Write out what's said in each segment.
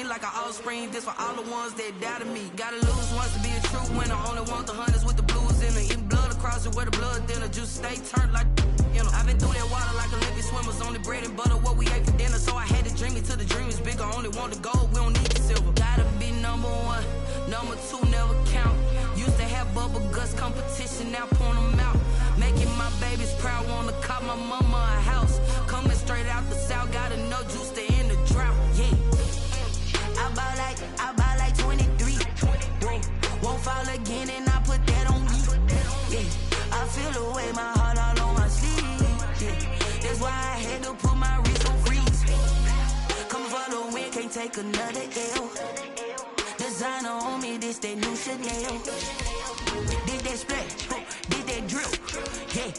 like an offspring. This for all the ones that doubted me. Gotta lose once to be a true winner. Only want the hunters with the blues in it. Eating blood across it where the blood thinner. Juice stay turned like, you know. I've been through that water like Olympic swimmers. Only bread and butter what we ate for dinner. So I had to dream it till the dream is bigger. Only want the gold, we don't need the silver. Gotta be number one, number two never count. Used to have bubble guts competition, now point them out. Making my babies proud, wanna cop my mama a house. Coming straight out the south, gotta know juice to end the drought. Yeah, I buy like 23. Whoa, won't fall again and I put that on me. Yeah, I feel the way, my heart all on my sleeve. Yeah, that's why I had to put my wrist on freeze. Coming for the win, can't take another L. Designer on me, this that new Chanel. Did that split, did that drill. Yeah,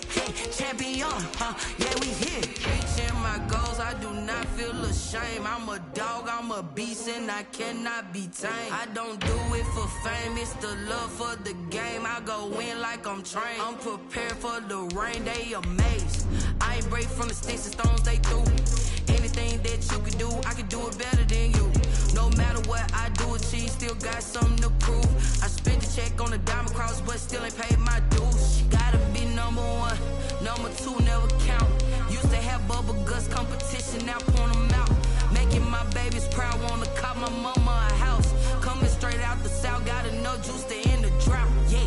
champion, yeah, we here. Reaching my goals, I do not feel ashamed. I'm a dog, I'm a beast, and I cannot be tamed. I don't do it for fame, it's the love for the game. I go in like I'm trained. I'm prepared for the rain, they amazed. I ain't break from the sticks and stones they threw. Anything that you can do, I can do it better than you. No matter what I do, achieve, still got something to prove. I spent the check on the diamond cross, but still ain't paid my dues. Gotta be number one, number two never count. Used to have bubble guts competition, now point them out. Making my babies proud, wanna cop my mama a house. Coming straight out the south, gotta know juice to end the drought. Yeah,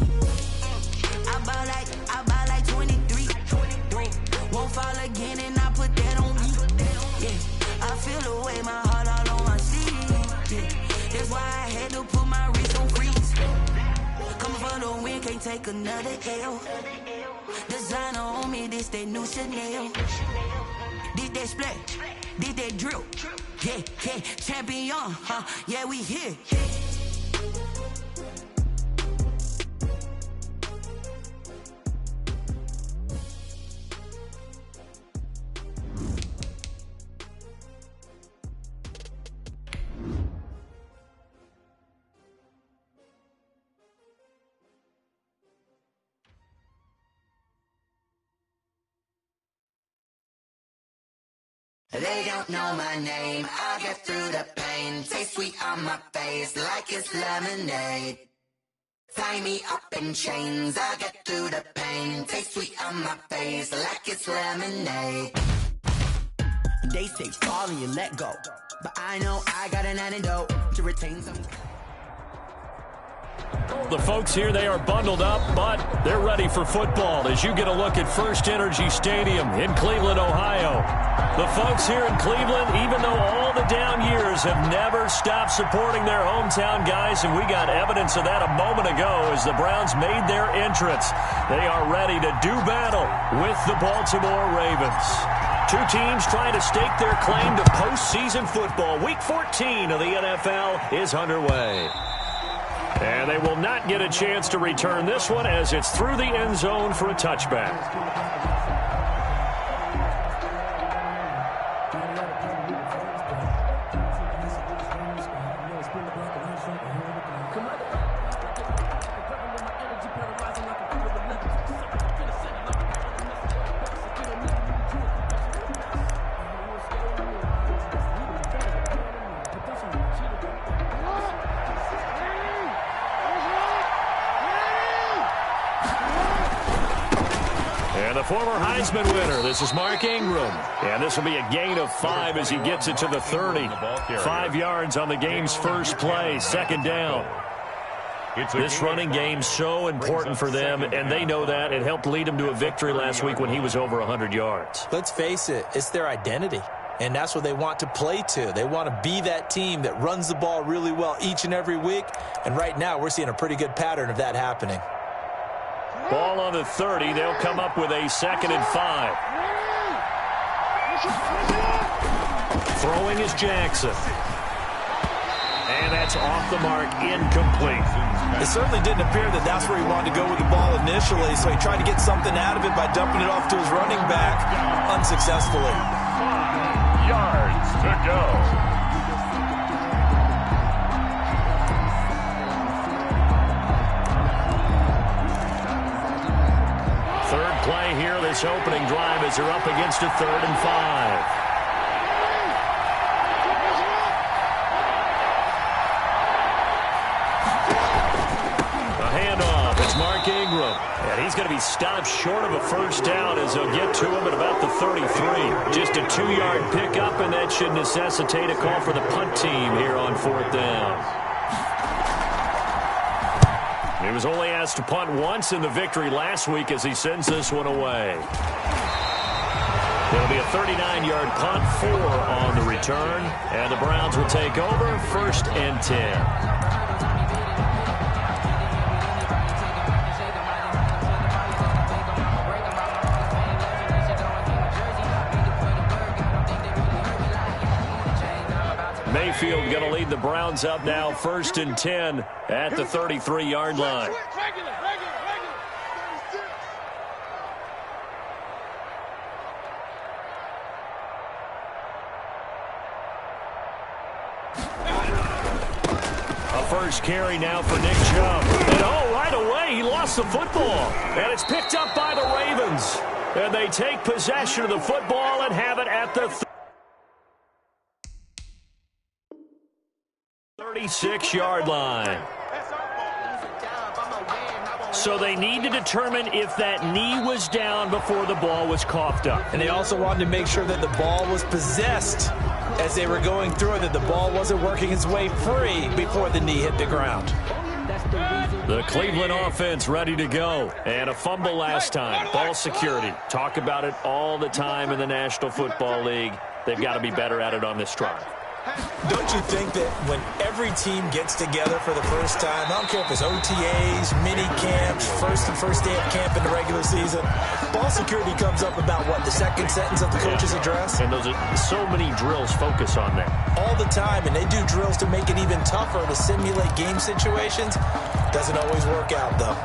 I buy like 23. Won't fall again and I put that on me. Yeah, I feel the way, my heart all on my sleeve. Yeah, that's why I had to put my wrist on freeze. Coming for the win, can't take another L. Designer on me, this that new Chanel. Did that split, did that drill. Yeah, champion, yeah, we here. They don't know my name, I get through the pain. Taste sweet on my face like it's lemonade. Tie me up in chains, I get through the pain. Taste sweet on my face like it's lemonade. They say fall and you let go, but I know I got an antidote to retain some. The folks here, they are bundled up, but they're ready for football as you get a look at First Energy Stadium in Cleveland, Ohio. The folks here in Cleveland, even though all the down years, have never stopped supporting their hometown guys, and we got evidence of that a moment ago as the Browns made their entrance. They are ready to do battle with the Baltimore Ravens. Two teams trying to stake their claim to postseason football. Week 14 of the NFL is underway. And they will not get a chance to return this one as it's through the end zone for a touchback. Former Heisman winner, this is Mark Ingram. And this will be a gain of 5 as he gets it to the 30. 5 yards on the game's first play, second down. This running game so important for them, and they know that. It helped lead them to a victory last week when he was over 100 yards. Let's face it, it's their identity. And that's what they want to play to. They want to be that team that runs the ball really well each and every week. And right now, we're seeing a pretty good pattern of that happening. Ball on the 30. They'll come up with a 2nd and 5. Throwing is Jackson. And that's off the mark, incomplete. It certainly didn't appear that that's where he wanted to go with the ball initially, so he tried to get something out of it by dumping it off to his running back unsuccessfully. 5 yards to go. Third play here, this opening drive as they're up against a 3rd and 5. Mark Ingram. And he's going to be stopped short of a first down as they'll get to him at about the 33. Just a 2-yard pickup, and that should necessitate a call for the punt team here on 4th down. He was only asked to punt once in the victory last week as he sends this one away. It'll be a 39-yard punt, 4 on the return, and the Browns will take over 1st and 10. Mayfield going to lead the Browns up now, 1st and 10 at the 33-yard line. A first carry now for Nick Chubb. And right away, he lost the football. And it's picked up by the Ravens. And they take possession of the football and have it at the 36-yard line. So they need to determine if that knee was down before the ball was coughed up. And they also wanted to make sure that the ball was possessed as they were going through it, that the ball wasn't working its way free before the knee hit the ground. The Cleveland offense ready to go. And a fumble last time. Ball security. Talk about it all the time in the National Football League. They've got to be better at it on this drive. Don't you think that when every team gets together for the first time, I don't care if it's OTAs, mini camps, first day of camp in the regular season, ball security comes up about, what, the second sentence of the coach's address? And those are so many drills focus on that. All the time, and they do drills to make it even tougher to simulate game situations. Doesn't always work out, though.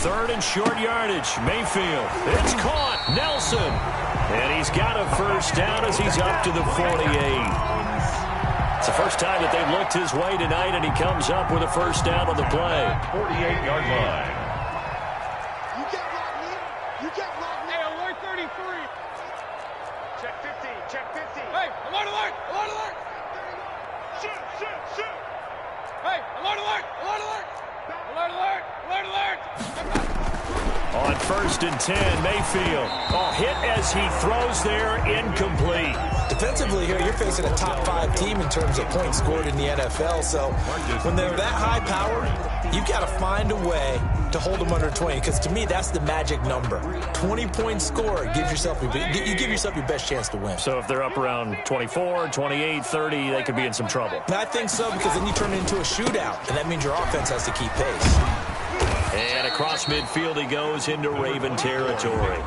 Third and short yardage. Mayfield. It's caught. Nelson. And he's got a first down as he's up to the 48. It's the first time that they've looked his way tonight, and he comes up with a first down on the play. 48-yard line. You get locked in. You get locked in. Hey, alert 33. Check 50. Check 50. Hey, alert, alert. Alert, alert. Shoot, shoot, shoot. Hey, alert, alert. Alert, alert. Alert, alert. Alert, alert. On 1st and 10, Mayfield. Hit as he throws there, incomplete. Defensively here, you're facing a top 5 team in terms of points scored in the NFL. So when they're that high powered, you've got to find a way to hold them under 20. Because to me, that's the magic number. 20 points scored, you give yourself your best chance to win. So if they're up around 24, 28, 30, they could be in some trouble. I think so, because then you turn it into a shootout, and that means your offense has to keep pace. And across midfield he goes into Raven territory.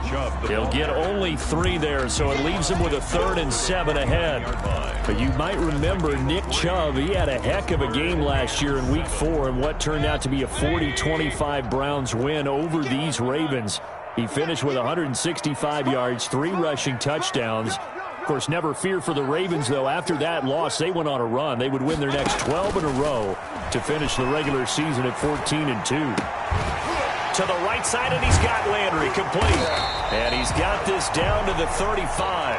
He'll get only 3 there, so it leaves him with a 3rd and 7 ahead. But you might remember Nick Chubb, he had a heck of a game last year in Week 4 in what turned out to be a 40-25 Browns win over these Ravens. He finished with 165 yards, 3 rushing touchdowns. Of course, never fear for the Ravens, though. After that loss, they went on a run. They would win their next 12 in a row to finish the regular season at 14-2. To the right side, and he's got Landry complete. And he's got this down to the 35.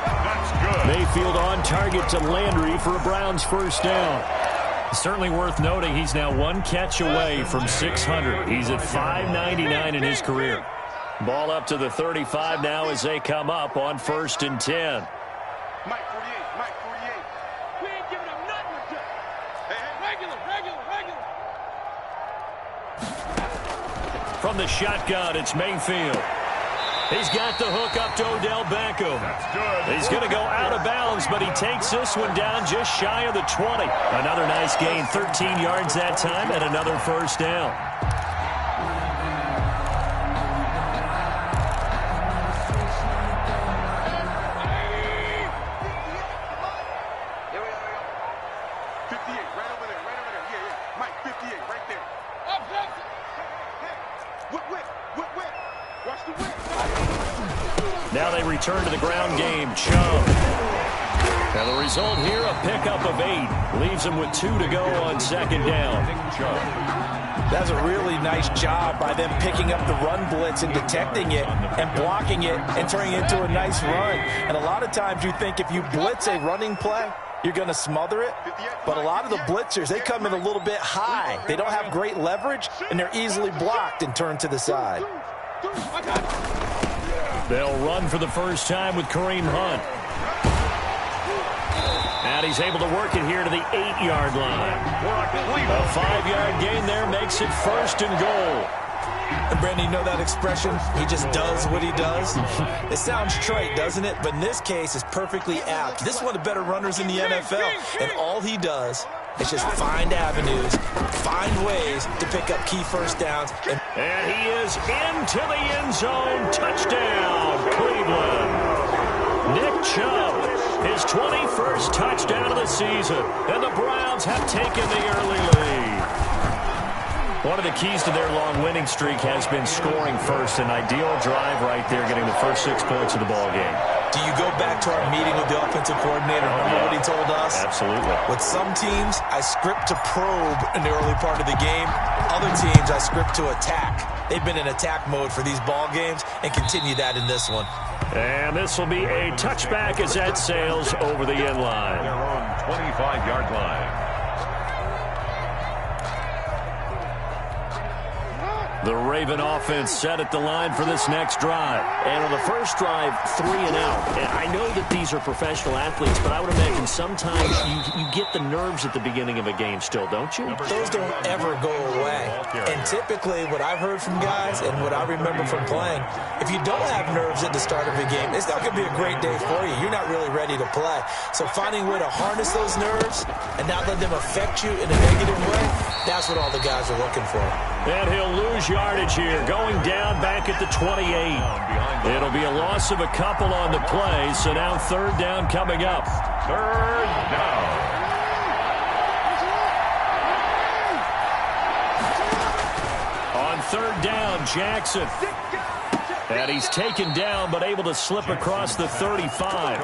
That's good. Mayfield on target to Landry for a Browns first down. Certainly worth noting he's now 1 catch away from 600. He's at 599 in his career. Ball up to the 35 now as they come up on 1st and 10. Mike 48, Mike 48. We ain't giving him nothing to do. Hey, regular. From the shotgun, it's Mayfield. He's got the hook up to Odell Beckham. That's good. He's going to go out of bounds, but he takes this one down just shy of the 20. Another nice gain, 13 yards that time, and another first down. Now they return to the ground game. Chubb. And the result here, a pickup of 8. Leaves them with 2 to go on second down. That's a really nice job by them picking up the run blitz and detecting it and blocking it and turning it into a nice run. And a lot of times you think if you blitz a running play, you're going to smother it. But a lot of the blitzers, they come in a little bit high. They don't have great leverage, and they're easily blocked and turned to the side. They'll run for the first time with Kareem Hunt. And he's able to work it here to the 8-yard line. A 5-yard gain there makes it first and goal. And Brandon, you know that expression? He just does what he does. It sounds trite, doesn't it? But in this case, it's perfectly apt. This is one of the better runners in the NFL. And all he does is just find avenues, find ways to pick up key first downs. And he is into the end zone. Touchdown, Cleveland. Nick Chubb, his 21st touchdown of the season. And the Browns have taken the early lead. One of the keys to their long winning streak has been scoring first. An ideal drive right there, getting the first 6 points of the ball game. Do you go back to our meeting with the offensive coordinator? Remember what he told us? Absolutely. With some teams, I script to probe in the early part of the game. Other teams, I script to attack. They've been in attack mode for these ball games and continue that in this one. And this will be a touchback as that sails over the end line. Their own 25-yard line. The Raven offense set at the line for this next drive. And on the first drive, 3 and out. And I know that these are professional athletes, but I would imagine sometimes you get the nerves at the beginning of a game still, don't you? Those don't ever go away. And typically what I've heard from guys and what I remember from playing, if you don't have nerves at the start of a game, it's not going to be a great day for you. You're not really ready to play. So finding a way to harness those nerves and not let them affect you in a negative way, that's what all the guys are looking for. And he'll lose yardage here, going down back at the 28. It'll be a loss of a couple on the play, so now third down coming up. Third down. On third down, Jackson. And he's taken down, but able to slip across the 35.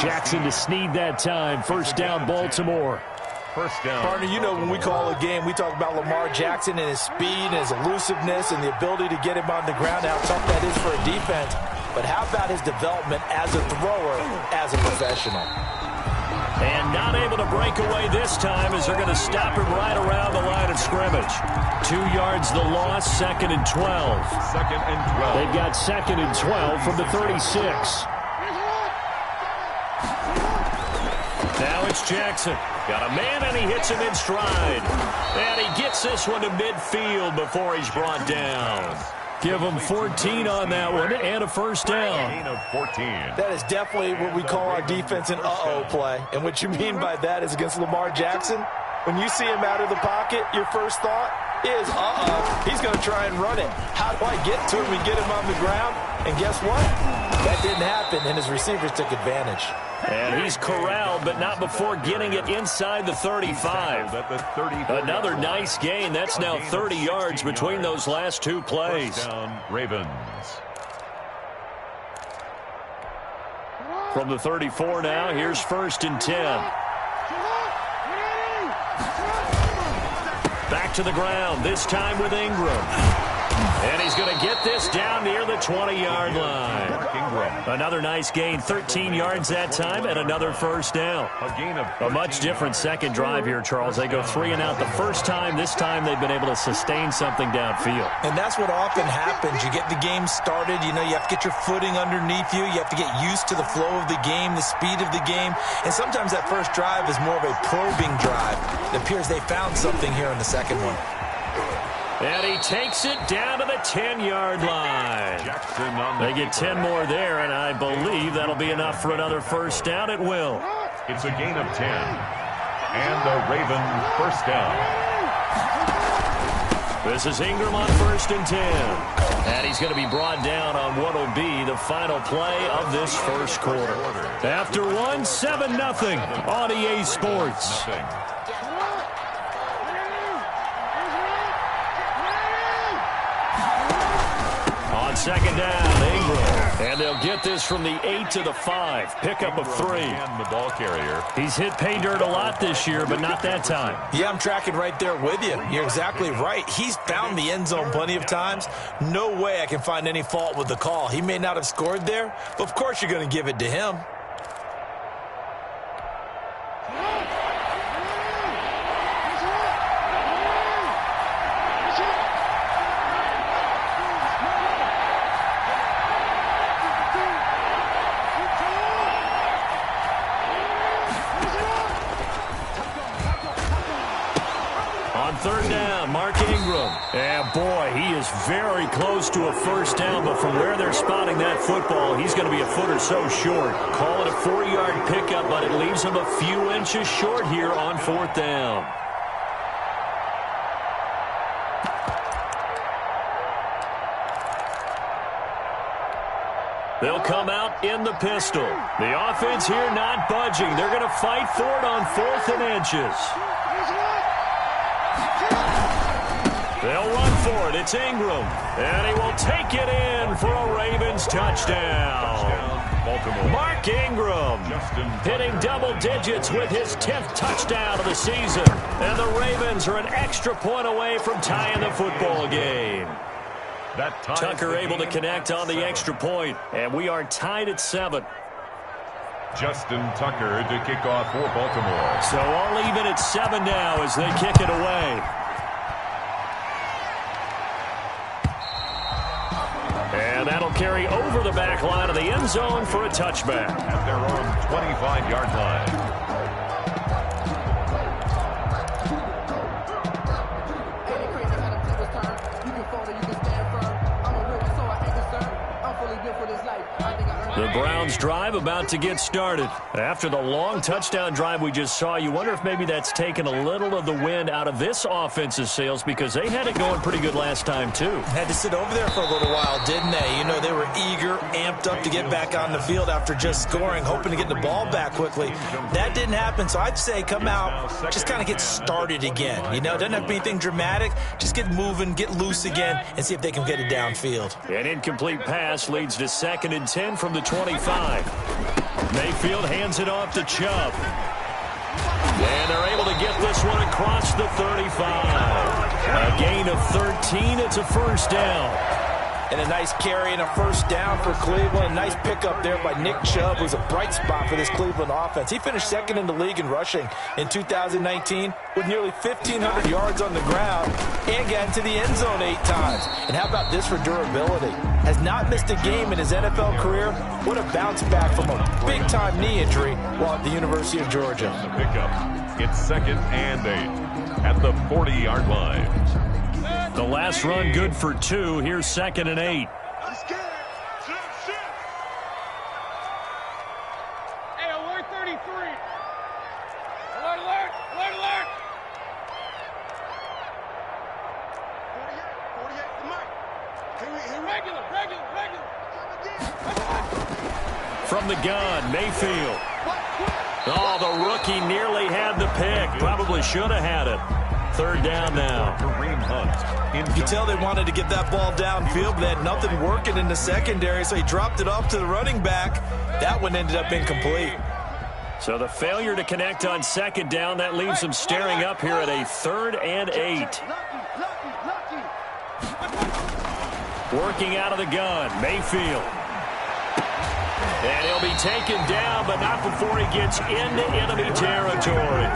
Jackson to sneed that time. First down, Baltimore. First down. Partner, you know when we call a game, we talk about Lamar Jackson and his speed and his elusiveness and the ability to get him on the ground, how tough that is for a defense. But how about his development as a thrower, as a professional? And not able to break away this time as they're going to stop him right around the line of scrimmage. 2 yards the loss, 2nd and 12. Second and 12. They've got 2nd and 12 from the 36. Now it's Jackson. Got a man, and he hits him in stride. And he gets this one to midfield before he's brought down. Give him 14 on that one and a first down. Gain of 14. That is definitely what we call our defense an uh-oh play. And what you mean by that is against Lamar Jackson, when you see him out of the pocket, your first thought is, he's going to try and run it. How do I get to him and get him on the ground? And guess what? That didn't happen, and his receivers took advantage. And he's corralled, but not before getting it inside the 35. Another nice gain. That's now 30 yards between those last 2 plays. First down, Ravens. From the 34 now, here's 1st and 10. Back to the ground, this time with Ingram. And he's going to get this down near the 20-yard line. Another nice gain, 13 yards that time, and another first down. A much different second drive here, Charles. They go 3 and out the first time. This time they've been able to sustain something downfield. And that's what often happens. You get the game started. You know, you have to get your footing underneath you. You have to get used to the flow of the game, the speed of the game. And sometimes that first drive is more of a probing drive. It appears they found something here in the second one. And he takes it down to the 10-yard line. They get 10 more there, and I believe that'll be enough for another first down. It will. It's a gain of 10. And the Raven first down. This is Ingram on 1st and 10. And he's going to be brought down on what will be the final play of this first quarter. After 1, 7-0 on EA Sports. On second down, Ingram. And they'll get this from the 8 to the 5. Pickup of 3. And the ball carrier. He's hit pay dirt a lot this year, but not that time. Yeah, I'm tracking right there with you. You're exactly right. He's found the end zone plenty of times. No way I can find any fault with the call. He may not have scored there, but of course you're going to give it to him. Third down, Mark Ingram. And boy, he is very close to a first down, but from where they're spotting that football, he's going to be a foot or so short. Call it a 4-yard pickup, but it leaves him a few inches short here on fourth down. They'll come out in the pistol. The offense here not budging. They're going to fight for it on 4th and inches. They'll run for it. It's Ingram. And he will take it in for a Ravens touchdown. Mark Ingram hitting double digits with his 10th touchdown of the season. And the Ravens are an extra point away from tying the football game. Tucker able to connect on the extra point. And we are tied at 7. Justin Tucker to kick off for Baltimore. So all even at 7 now as they kick it away. And that'll carry over the back line of the end zone for a touchback. At their own 25-yard line. The Browns drive about to get started. After the long touchdown drive we just saw, you wonder if maybe that's taken a little of the wind out of this offense's sails because they had it going pretty good last time too. Had to sit over there for a little while, didn't they? You know, they were eager, amped up to get back on the field after just scoring, hoping to get the ball back quickly. That didn't happen, so I'd say come out, just kind of get started again. You know, it doesn't have to be anything dramatic. Just get moving, get loose again, and see if they can get it downfield. An incomplete pass leads to 2nd and 10 from the 25. Mayfield hands it off to Chubb. And they're able to get this one across the 35. A gain of 13. It's a first down. And a nice carry and a first down for Cleveland. A nice pickup there by Nick Chubb, who's a bright spot for this Cleveland offense. He finished 2nd in the league in rushing in 2019 with nearly 1,500 yards on the ground and got into the end zone 8 times. And how about this for durability? Has not missed a game in his NFL career. What a bounce back from a big-time knee injury while at the University of Georgia. The pickup. It's 2nd and 8 at the 40-yard line. The last run good for 2. Here's 2nd and 8. Hey, alert 33. Alert, alert, alert, alert. 48, come on. Regular. From the gun, Mayfield. Oh, the rookie nearly had the pick. Probably should have had it. 3rd down now. You could tell they wanted to get that ball downfield, but they had nothing working in the secondary, so he dropped it off to the running back. That one ended up incomplete. So the failure to connect on 2nd down, that leaves them staring up here at a 3rd and 8. Working out of the gun, Mayfield. And he'll be taken down, but not before he gets into enemy territory.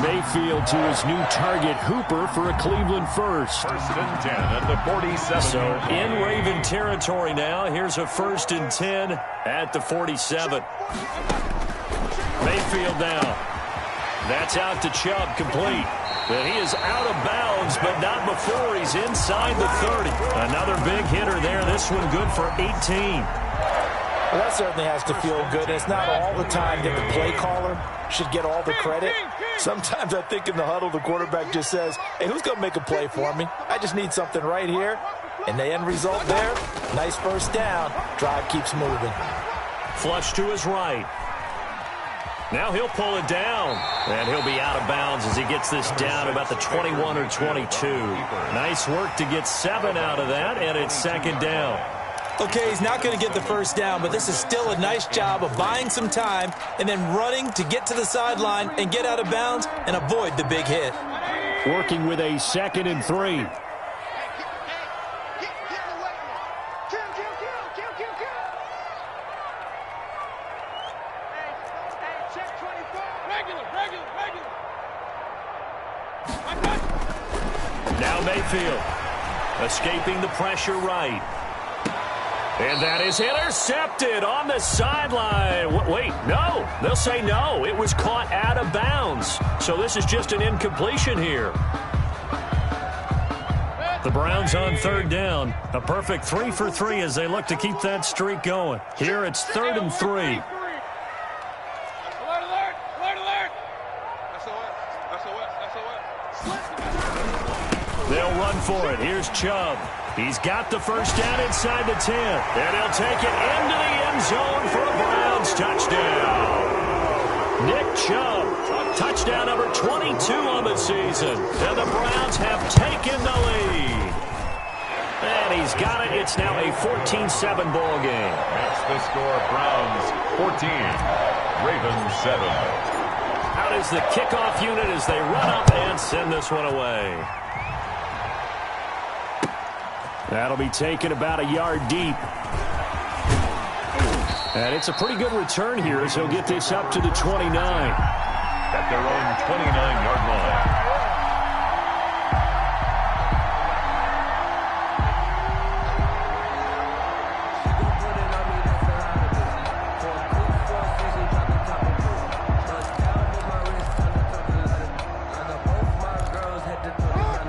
Mayfield to his new target, Hooper, for a Cleveland first. 1st and 10 at the 47. So in Raven territory now. Here's a 1st and 10 at the 47. Mayfield now. That's out to Chubb, complete. But he is out of bounds, but not before he's inside the 30. Another big hitter there. This one good for 18. Well, that certainly has to feel good. It's not all the time that the play caller should get all the credit. Sometimes I think in the huddle, the quarterback just says, hey, who's going to make a play for me? I just need something right here. And the end result there, nice first down. Drive keeps moving. Flush to his right. Now he'll pull it down, and he'll be out of bounds as he gets this down about the 21 or 22. Nice work to get 7 out of that, and it's second down. Okay, he's not going to get the first down, but this is still a nice job of buying some time and then running to get to the sideline and get out of bounds and avoid the big hit. Working with a 2nd and 3. Now Mayfield escaping the pressure right. And that is intercepted on the sideline. Wait, no. They'll say no. It was caught out of bounds. So this is just an incompletion here. The Browns on 3rd down. A perfect 3 for 3 as they look to keep that streak going. Here it's 3rd and 3. They'll run for it. Here's Chubb. He's got the first down inside the 10. And he'll take it into the end zone for a Browns touchdown. Nick Chubb, touchdown number 22 on the season. And the Browns have taken the lead. And he's got it. It's now a 14-7 ball game. That's the score. Browns 14, Ravens 7. Out is the kickoff unit as they run up and send this one away. That'll be taken about a yard deep. And it's a pretty good return here as he'll get this up to the 29. At their own 29-yard line.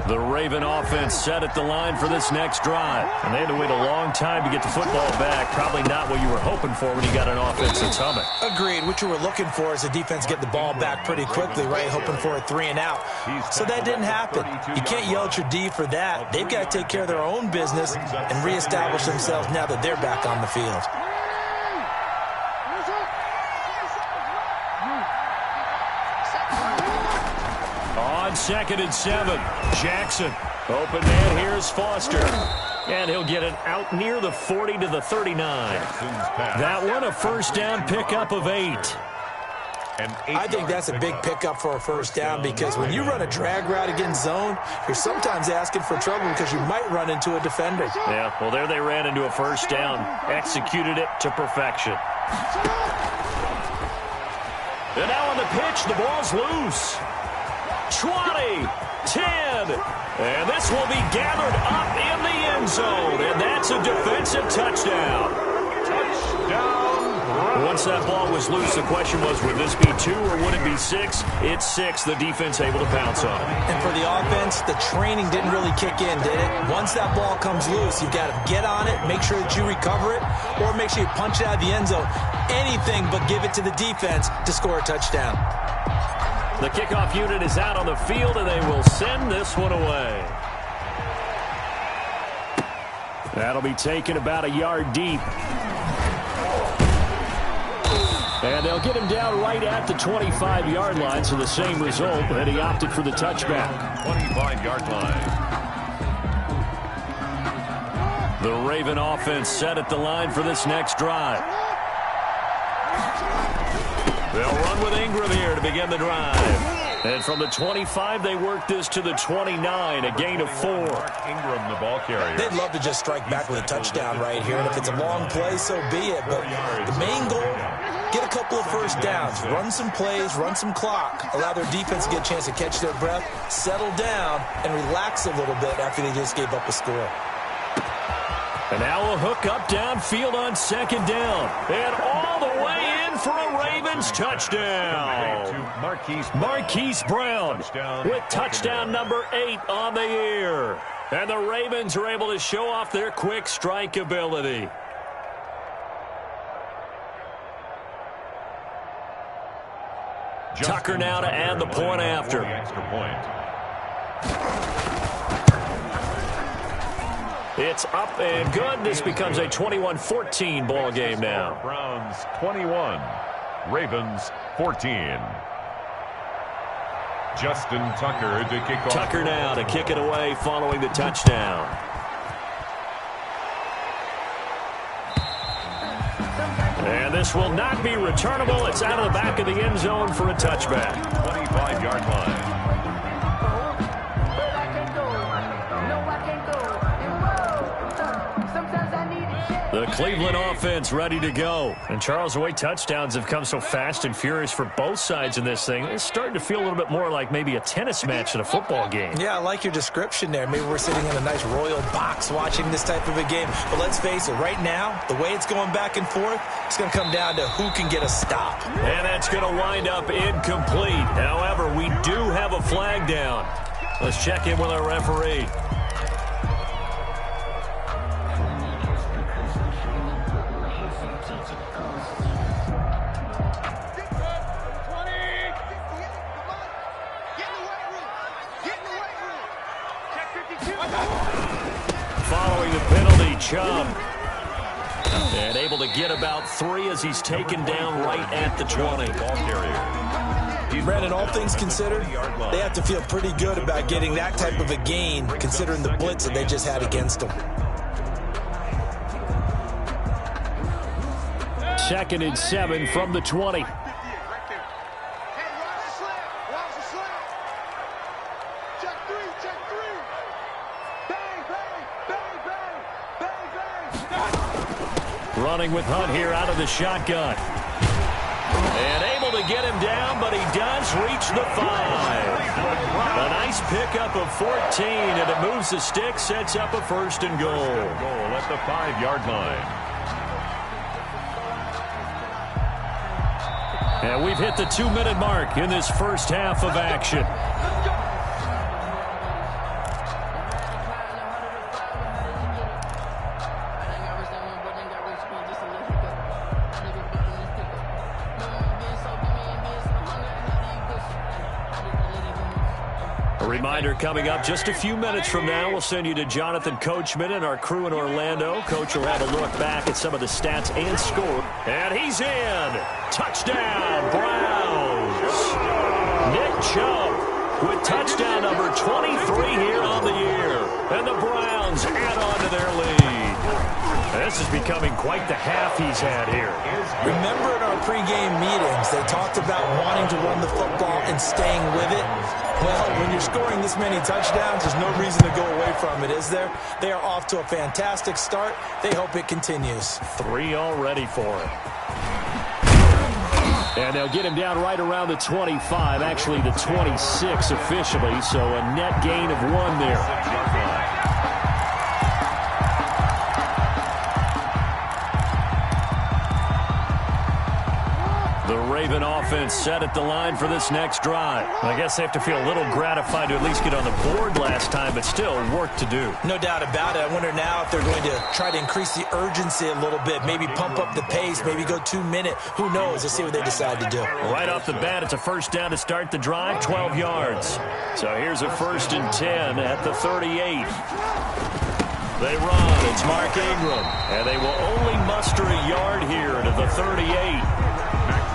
The Raven offense set at the line for this next drive. And they had to wait a long time to get the football back. Probably not what you were hoping for when you got an offense that's humming. Agreed. What you were looking for is the defense get the ball back pretty quickly, right? Hoping for a 3 and out. So that didn't happen. You can't yell at your D for that. They've got to take care of their own business and reestablish themselves now that they're back on the field. On 2nd and 7, Jackson. Open man, here's Foster. And he'll get it out near the 40 to the 39. That one, a first down pickup of 8. I think that's a big pickup for a first down because when you run a drag route against zone, you're sometimes asking for trouble because you might run into a defender. Yeah, well, there they ran into a first down. Executed it to perfection. And now on the pitch, the ball's loose. 20, 10, and this will be gathered up in the end zone, and that's a defensive touchdown. Touchdown. Once that ball was loose, the question was, would this be 2 or would it be 6? It's 6. The defense able to pounce on it. And for the offense, the training didn't really kick in, did it? Once that ball comes loose, you've got to get on it, make sure that you recover it, or make sure you punch it out of the end zone. Anything but give it to the defense to score a touchdown. The kickoff unit is out on the field, and they will send this one away. That'll be taken about a yard deep. And they'll get him down right at the 25-yard line, so the same result, and he opted for the touchback. 25-yard line. The Raven offense set at the line for this next drive. They'll run with Ingram here to begin the drive. And from the 25, they work this to the 29, a gain of 4. Ingram, the ball carrier. They'd love to just strike back with a touchdown right here, and if it's a long play, so be it. But the main goal, get a couple of first downs, run some plays, run some clock, allow their defense to get a chance to catch their breath, settle down, and relax a little bit after they just gave up a score. And now a hook up downfield on 2nd down. And all the way in for a Ravens touchdown. Marquise Brown with touchdown number 8 on the year. And the Ravens are able to show off their quick strike ability. Tucker now to add the point after. Extra point. It's up and good. This becomes a 21-14 ball game now. Browns 21, Ravens 14. 14. Justin Tucker to kick off. Tucker now to kick it away following the touchdown. And this will not be returnable. It's out of the back of the end zone for a touchback. 25-yard line. The Cleveland offense ready to go. And Charles, the way touchdowns have come so fast and furious for both sides in this thing, it's starting to feel a little bit more like maybe a tennis match in a football game. Yeah, I like your description there. Maybe we're sitting in a nice royal box watching this type of a game. But let's face it, right now, the way it's going back and forth, it's going to come down to who can get a stop. And that's going to wind up incomplete. However, we do have a flag down. Let's check in with our referee. Following the penalty, Chubb. And able to get about 3 as he's taken down right at the 20. Brandon, all things considered, they have to feel pretty good about getting that type of a gain, considering the blitz that they just had against them. 2nd and 7 from the 20. Running with Hunt here out of the shotgun. And able to get him down, but he does reach the 5. A nice pickup of 14, and it moves the stick, sets up a 1st and goal. Goal at the 5-yard line. And we've hit the 2-minute mark in this first half of action. Reminder coming up just a few minutes from now. We'll send you to Jonathan Coachman and our crew in Orlando. Coach will have a look back at some of the stats and score. And he's in. Touchdown, Browns. Nick Chubb with touchdown number 23 here on the year. And the Browns add on to their lead. This is becoming quite the half he's had here. Remember in our pregame meetings, they talked about wanting to run the football and staying with it. Well, when you're scoring this many touchdowns, there's no reason to go away from it, is there? They are off to a fantastic start. They hope it continues. 3 already for him. And they'll get him down right around the 25, actually the 26 officially, so a net gain of 1 there. The Raven offense set at the line for this next drive. I guess they have to feel a little gratified to at least get on the board last time, but still work to do. No doubt about it. I wonder now if they're going to try to increase the urgency a little bit, maybe pump up the pace, maybe go 2-minute. Who knows? Let's see what they decide to do. Right off the bat, it's a 1st down to start the drive, 12 yards. So here's a 1st and 10 at the 38. They run. It's Mark Ingram. And they will only muster a yard here to the 38.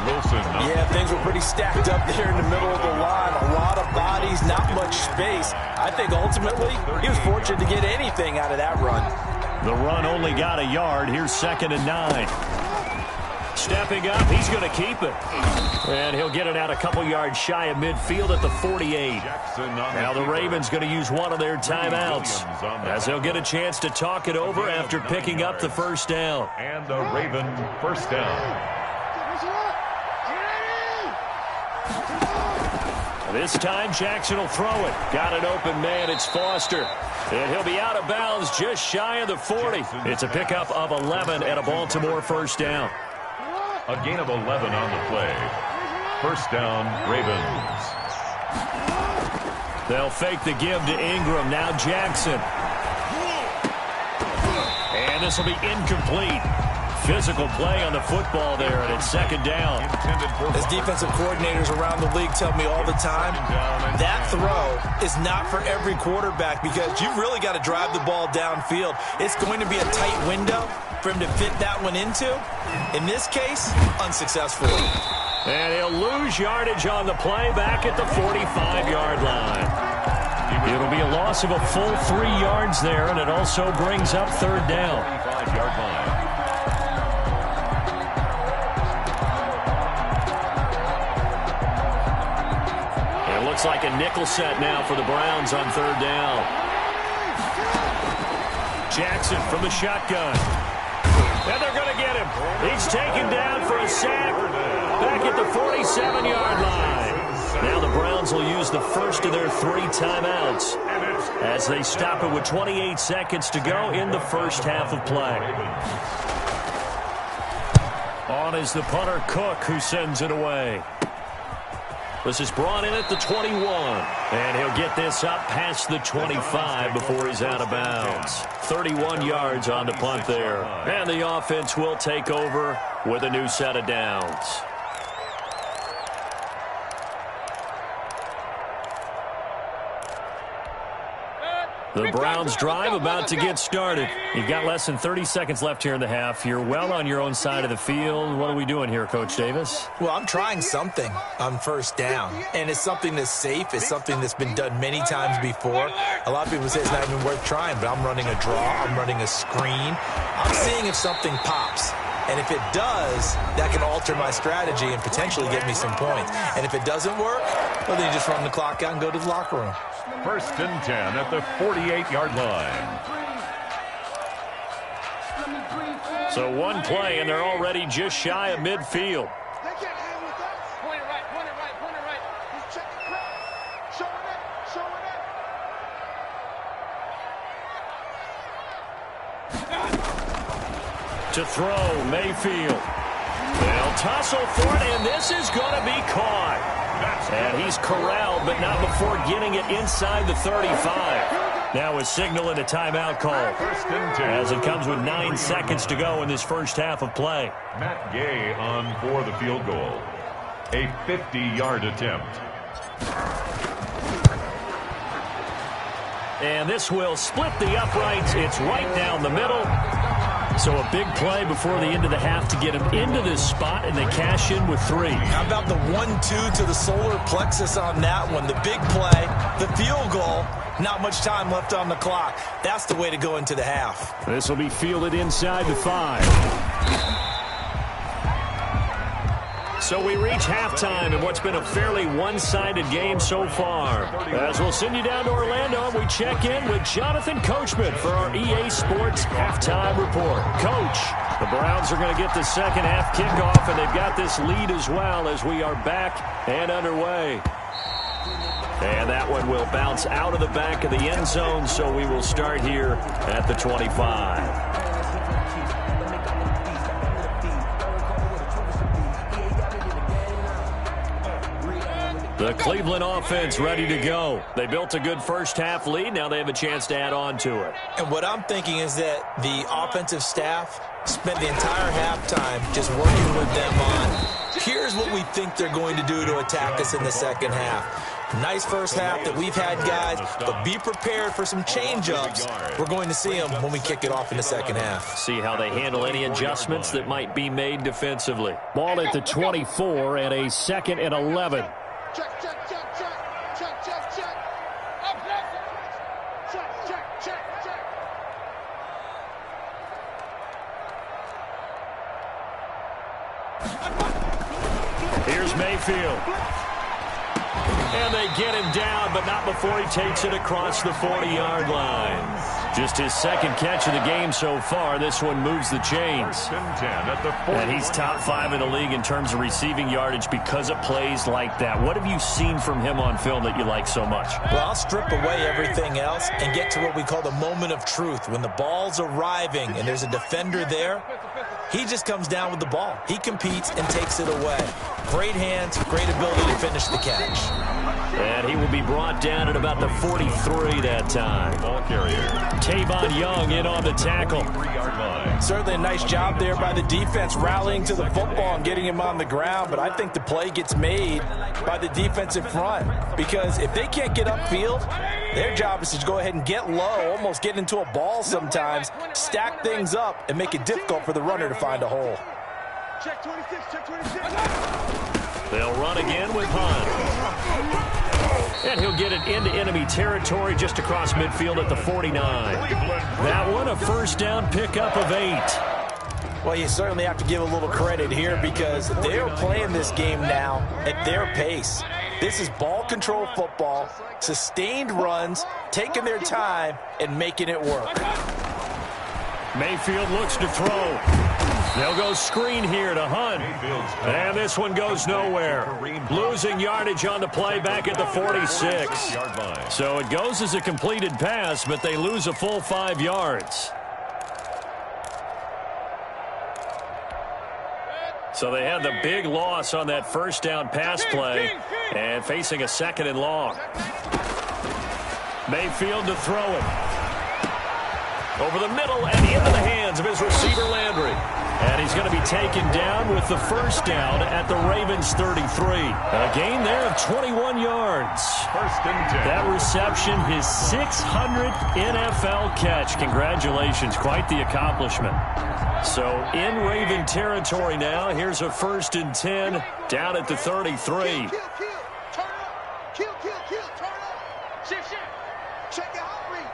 Wilson. Yeah, things were pretty stacked up there in the middle of the line. A lot of bodies, not much space. I think ultimately he was fortunate to get anything out of that run. The run only got a yard. Here's 2nd and 9. Stepping up, he's going to keep it. And he'll get it out a couple yards shy of midfield at the 48. Now the Ravens going to use one of their timeouts as they'll get a chance to talk it over after picking up the 1st down. And the Raven 1st down. This time Jackson will throw it. Got an open man. It's Foster. And he'll be out of bounds just shy of the 40. It's a pickup of 11 and a Baltimore 1st down. A gain of 11 on the play. 1st down, Ravens. They'll fake the give to Ingram. Now Jackson. And this will be incomplete. Physical play on the football there, and it's 2nd down. As defensive coordinators around the league tell me all the time, that throw is not for every quarterback because you've really got to drive the ball downfield. It's going to be a tight window for him to fit that one into. In this case, unsuccessful. And he'll lose yardage on the play back at the 45-yard line. It'll be a loss of a full 3 yards there, and it also brings up third down. 45-yard line. It looks like a nickel set now for the Browns on third down. Jackson from the shotgun. And they're going to get him. He's taken down for a sack back at the 47-yard line. Now the Browns will use the first of their 3 timeouts as they stop it with 28 seconds to go in the first half of play. On is the punter Cook, who sends it away. This is brought in at the 21. And he'll get this up past the 25 before he's out of bounds. 31 yards on the punt there. And the offense will take over with a new set of downs. The Browns drive about to get started. You've got less than 30 seconds left here in the half. You're well on your own side of the field. What are we doing here, Coach Davis? Well, I'm trying something on first down, and it's something that's safe. It's something that's been done many times before. A lot of people say it's not even worth trying, but I'm running a draw. I'm running a screen. I'm seeing if something pops. And if it does, that can alter my strategy and potentially get me some points. And if it doesn't work, well, then you just run the clock out and go to the locker room. First and 10 at the 48-yard line. So one play, and they're already just shy of midfield. They can't hang with us. Point it right, point it right, point it right. He's checking crowd. Showing it, showing it. To throw, Mayfield. They'll tussle for it, and this is going to be caught. And he's corralled, but not before getting it inside the 35. Now a signal and a timeout call as it comes with 9 seconds to go in this first half of play. Matt Gay on for the field goal. A 50-yard attempt. And this will split the uprights. It's right down the middle. So a big play before the end of the half to get him into this spot, and they cash in with 3. How about the 1-2 to the solar plexus on that one? The big play, the field goal, not much time left on the clock. That's the way to go into the half. This will be fielded inside the 5. So we reach halftime in what's been a fairly one-sided game so far. As we'll send you down to Orlando, and we check in with Jonathan Coachman for our EA Sports Halftime Report. Coach, the Browns are going to get the second half kickoff, and they've got this lead as well as we are back and underway. And that one will bounce out of the back of the end zone, so we will start here at the 25. The Cleveland offense ready to go. They built a good first half lead. Now they have a chance to add on to it. And what I'm thinking is that the offensive staff spent the entire halftime just working with them on, here's what we think they're going to do to attack us in the second half. Nice first half that we've had, guys, but be prepared for some change-ups. We're going to see them when we kick it off in the second half. See how they handle any adjustments that might be made defensively. Ball at the 24 and a 2nd and 11. Check, check, check, check. Check, check, check. Up, left. Check, check, check, check. Here's Mayfield. And they get him down, but not before he takes it across the 40-yard line. Just his second catch of the game so far. This one moves the chains. And he's top 5 in the league in terms of receiving yardage because of plays like that. What have you seen from him on film that you like so much? Well, I'll strip away everything else and get to what we call the moment of truth. When the ball's arriving and there's a defender there, he just comes down with the ball. He competes and takes it away. Great hands, great ability to finish the catch. And he will be brought down at about the 43 that time. Ball carrier. Tavon Young in on the tackle. 3-yard line. Certainly a nice job there by the defense rallying to the football and getting him on the ground, but I think the play gets made by the defensive front because if they can't get upfield, their job is to go ahead and get low, almost get into a ball sometimes, stack things up, and make it difficult for the runner to find a hole. Check 26, check 26. They'll run again with Hunt. And he'll get it into enemy territory just across midfield at the 49. That one, a first down pickup of 8. Well, you certainly have to give a little credit here because they're playing this game now at their pace. This is ball control football, sustained runs, taking their time, and making it work. Mayfield looks to throw. They'll go screen here to Hunt. And this one goes nowhere. Losing yardage on the play back at the 46. So it goes as a completed pass, but they lose a full 5 yards. So they had the big loss on that first down pass play and facing a 2nd and long. Mayfield to throw it. Over the middle and into the hands of his receiver Landry. And he's going to be taken down with the first down at the Ravens 33. A gain there of 21 yards. First and 10. That reception, his 600th NFL catch. Congratulations, quite the accomplishment. So in Raven territory now, here's a 1st and 10 down at the 33. Turn up. Turn up. Shift. Check the hot read.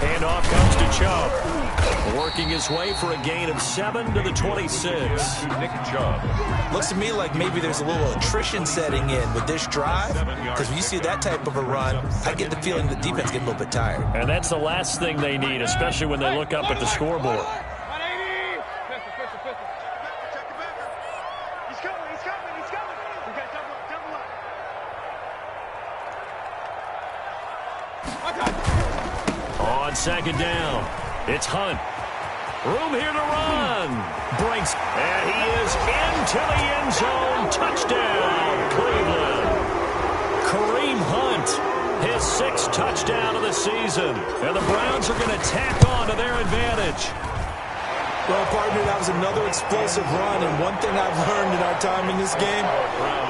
Handoff comes to Chubb. Working his way for a gain of 7 to the 26. Nick Chubb. Looks to me like maybe there's a little attrition setting in with this drive, because when you see that type of a run, I get the feeling the defense gets a little bit tired. And that's the last thing they need, especially when they look up at the scoreboard. He's coming. We got double up. On 2nd down, it's Hunt. Room here to run. Breaks, and he is into the end zone. Touchdown, Cleveland. Kareem Hunt, his 6th touchdown of the season. And the Browns are going to tack on to their advantage. Well, partner, that was another explosive run, and one thing I've learned in our time in this game,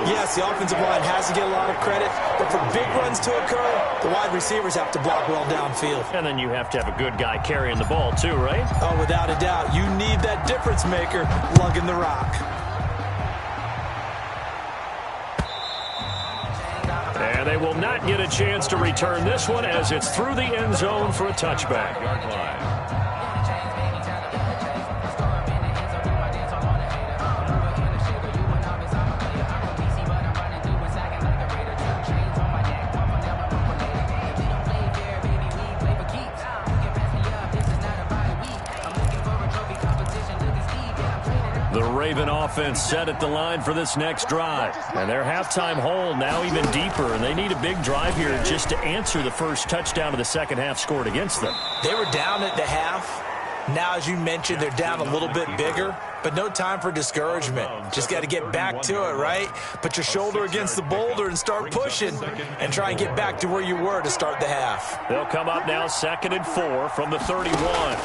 yes, the offensive line has to get a lot of credit, but for big runs to occur, the wide receivers have to block well downfield. And then you have to have a good guy carrying the ball too, right? Oh, without a doubt. You need that difference maker lugging the rock. And they will not get a chance to return this one as it's through the end zone for a touchback. Yard line. The Raven offense set at the line for this next drive. And their halftime hole now even deeper. And they need a big drive here just to answer the first touchdown of the second half scored against them. They were down at the half. Now, as you mentioned, they're down a little bit bigger, but no time for discouragement. Just got to get back to it, right? Put your shoulder against the boulder and start pushing and try and get back to where you were to start the half. They'll come up now 2nd and 4 from the 31.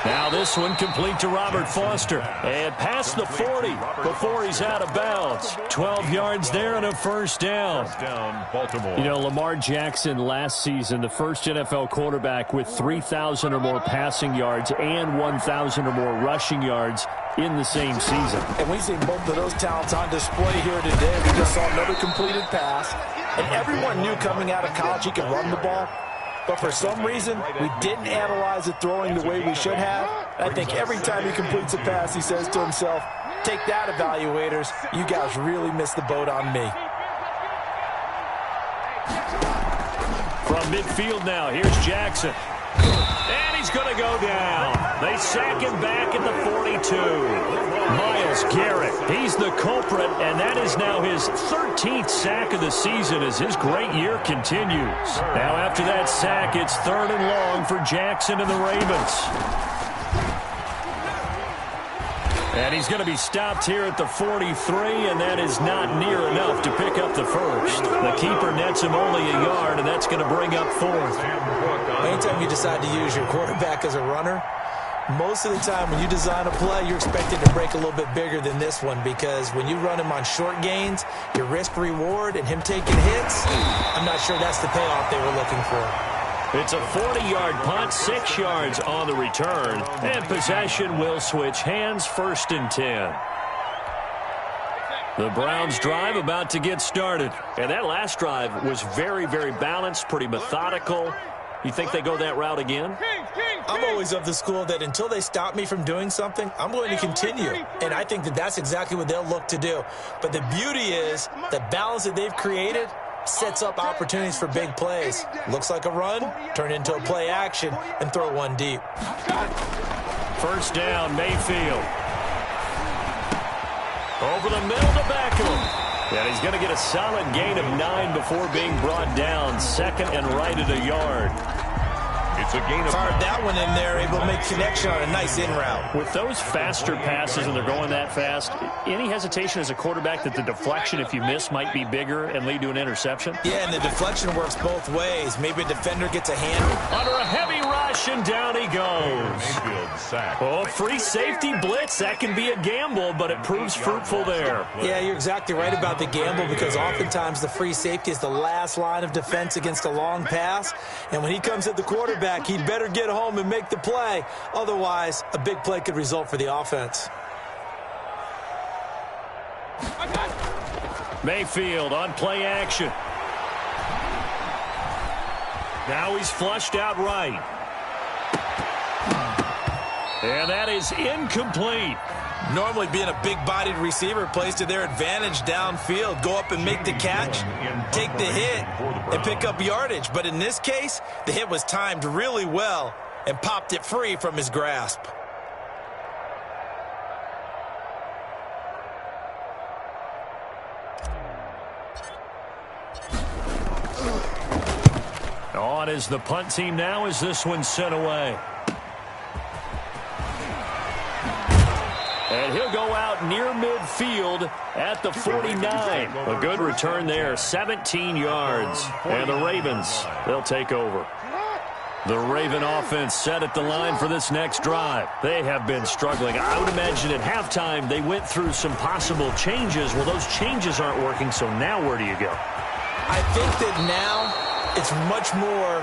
Now this one complete to Robert Foster. And past the 40 before he's out of bounds. 12 yards there and a first down. Baltimore. You know, Lamar Jackson last season, the first NFL quarterback with 3,000 or more passing yards and 1,000 or more rushing yards in the same season. And we've seen both of those talents on display here today. We just saw another completed pass. And everyone knew coming out of college he could run the ball. But for some reason, we didn't analyze it throwing the way we should have. I think every time he completes a pass, he says to himself, take that, evaluators. You guys really missed the boat on me. From midfield now, here's Jackson. And he's going to go down. They sack him back at the 42. Myles Garrett, he's the culprit, and that is now his 13th sack of the season as his great year continues. Now after that sack, it's 3rd and long for Jackson and the Ravens. And he's going to be stopped here at the 43, and that is not near enough to pick up the first. The keeper nets him only a yard, and that's going to bring up 4th. Anytime you decide to use your quarterback as a runner, most of the time when you design a play, you're expected to break a little bit bigger than this one, because when you run him on short gains, your risk-reward and him taking hits, I'm not sure that's the payoff they were looking for. It's a 40-yard punt, 6 yards on the return, and possession will switch hands, 1st and 10. The Browns drive about to get started. And that last drive was very, very balanced, pretty methodical. You think they go that route again? I'm always of the school that until they stop me from doing something, I'm going to continue. And I think that that's exactly what they'll look to do. But the beauty is the balance that they've created sets up opportunities for big plays. Looks like a run, turn into a play action, and throw one deep. 1st down, Mayfield. Over the middle to Beckham. And he's going to get a solid gain of 9 before being brought down. 2nd and right at a yard. It's a gain of fired that one in there, able to make connection on a nice in route. With those faster passes and they're going that fast, any hesitation as a quarterback that the deflection, if you miss, might be bigger and lead to an interception? Yeah, and the deflection works both ways. Maybe a defender gets a hand. Under a heavy rush, and down he goes. Mayfield sack. Oh, free safety blitz. That can be a gamble, but it proves fruitful there. Yeah, you're exactly right about the gamble because oftentimes the free safety is the last line of defense against a long pass. And when he comes at the quarterback, he'd better get home and make the play. Otherwise, a big play could result for the offense. Mayfield on play action. Now he's flushed out right. And that is incomplete. Normally being a big-bodied receiver plays to their advantage downfield. Go up and make the catch, take the hit, and pick up yardage. But in this case, the hit was timed really well and popped it free from his grasp. On is the punt team now as this one's sent away. And he'll go out near midfield at the 49. A good return there, 17 yards. And the Ravens, they'll take over. The Raven offense set at the line for this next drive. They have been struggling. I would imagine at halftime they went through some possible changes. Well, those changes aren't working, so now where do you go? I think that now it's much more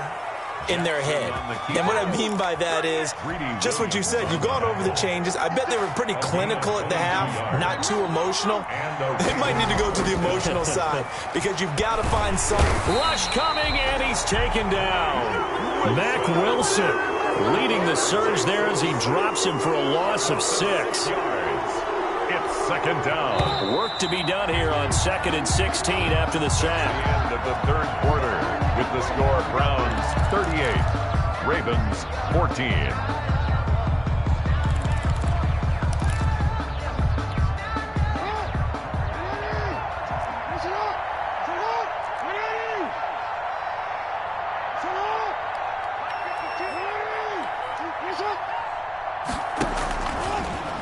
in their head. And what I mean by that is just what you said. You've gone over the changes. I bet they were pretty clinical at the half, not too emotional. They might need to go to the emotional side because you've got to find something. Rush coming, and he's taken down. Mack Wilson leading the surge there as he drops him for a loss of 6. It's 2nd down. Work to be done here on 2nd and 16 after the sack. End of the 3rd quarter with the score Browns 38, Ravens 14.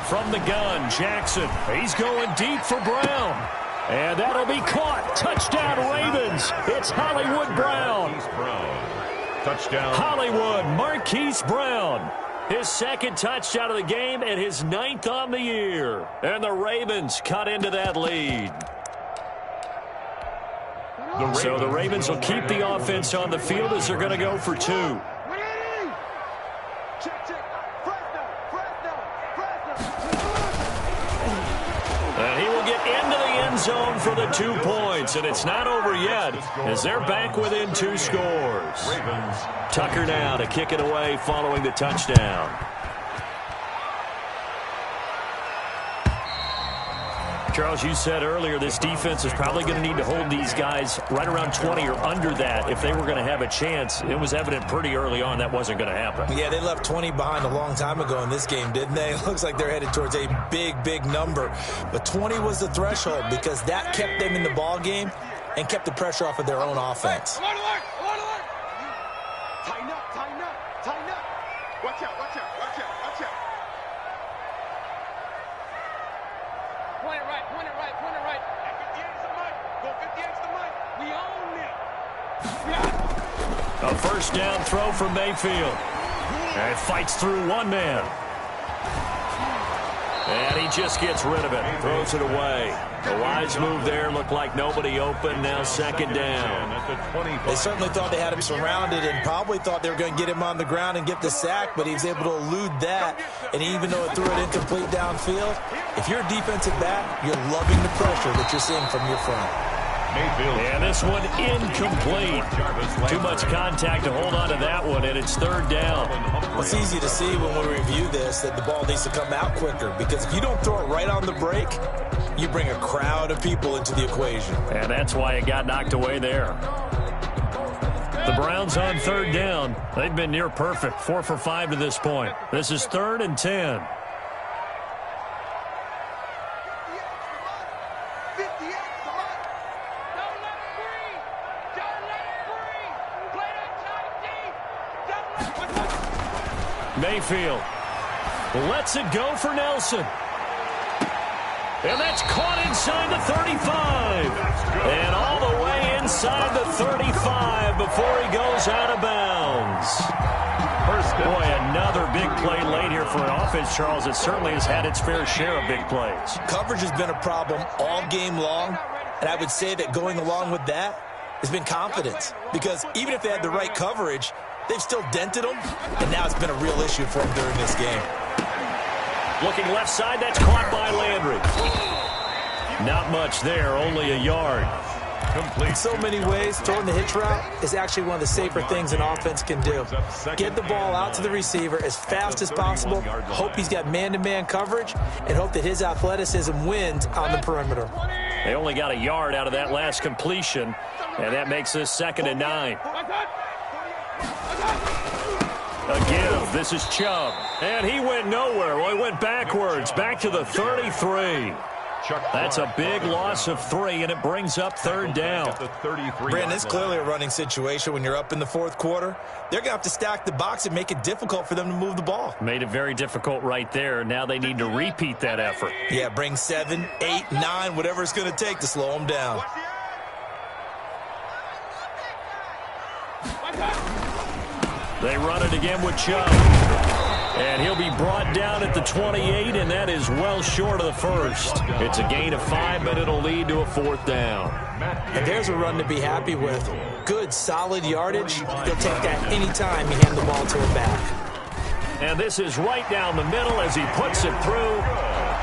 From the gun, Jackson. He's going deep for Brown. And that'll be caught. Touchdown, Ravens. It's Hollywood Brown. Touchdown. Hollywood, Marquise Brown. His 2nd touchdown of the game and his 9th on the year. And the Ravens cut into that lead. So the Ravens will keep the offense on the field as they're going to go for 2. And he will get into the end zone for the 2 points. And it's not over yet as they're back within 2 scores. Tucker now to kick it away following the touchdown. Charles, you said earlier this defense is probably going to need to hold these guys right around 20 or under that if they were going to have a chance. It was evident pretty early on that wasn't going to happen. Yeah, they left 20 behind a long time ago in this game, didn't they? It looks like they're headed towards a big, big number. But 20 was the threshold because that kept them in the ball game and kept the pressure off of their own offense. Tighten up, tighten up, tighten up. Watch out, watch out, watch out, watch out. Point it right, point it right, point it right. At 50 yards the mic. Go 50 yards the mic. We own it. A 1st down throw for Mayfield. And it fights through one man. And he just gets rid of it, throws it away. A wise move there, looked like nobody open, now second down. They certainly thought they had him surrounded and probably thought they were going to get him on the ground and get the sack, but he was able to elude that. And even though it threw it incomplete downfield, if you're a defensive back, you're loving the pressure that you're seeing from your front. And this one incomplete. Too much contact to hold on to that one, and it's third down. It's easy to see when we review this that the ball needs to come out quicker, because if you don't throw it right on the break, you bring a crowd of people into the equation. And that's why it got knocked away there. The Browns on third down. They've been near perfect, 4 for 5 to this point. This is 3rd and 10. Mayfield lets it go for Nelson. And that's caught inside the 35. And all the way inside the 35 before he goes out of bounds. Boy, another big play late here for an offense, Charles. It certainly has had its fair share of big plays. Coverage has been a problem all game long, and I would say that going along with that has been confidence. Because even if they had the right coverage, they've still dented them, and now it's been a real issue for them during this game. Looking left side, that's caught by Landry. Not much there, only a yard. In so many ways, throwing the hitch route is actually one of the safer things an offense can do. Get the ball out to the receiver as fast as possible, hope he's got man-to-man coverage, and hope that his athleticism wins on the perimeter. They only got a yard out of that last completion, and that makes this 2nd and 9. A give. This is Chubb. And he went nowhere. Well, he went backwards, back to the 33. That's a big loss of 3, and it brings up 3rd down. Brandon, it's clearly a running situation when you're up in the 4th quarter. They're going to have to stack the box and make it difficult for them to move the ball. Made it very difficult right there. Now they need to repeat that effort. Yeah, bring 7, 8, 9, whatever it's going to take to slow them down. They run it again with Chubb. And he'll be brought down at the 28, and that is well short of the first. It's a gain of 5, but it'll lead to a 4th down. And there's a run to be happy with. Good, solid yardage. He'll take that any time you hand the ball to him back. And this is right down the middle as he puts it through.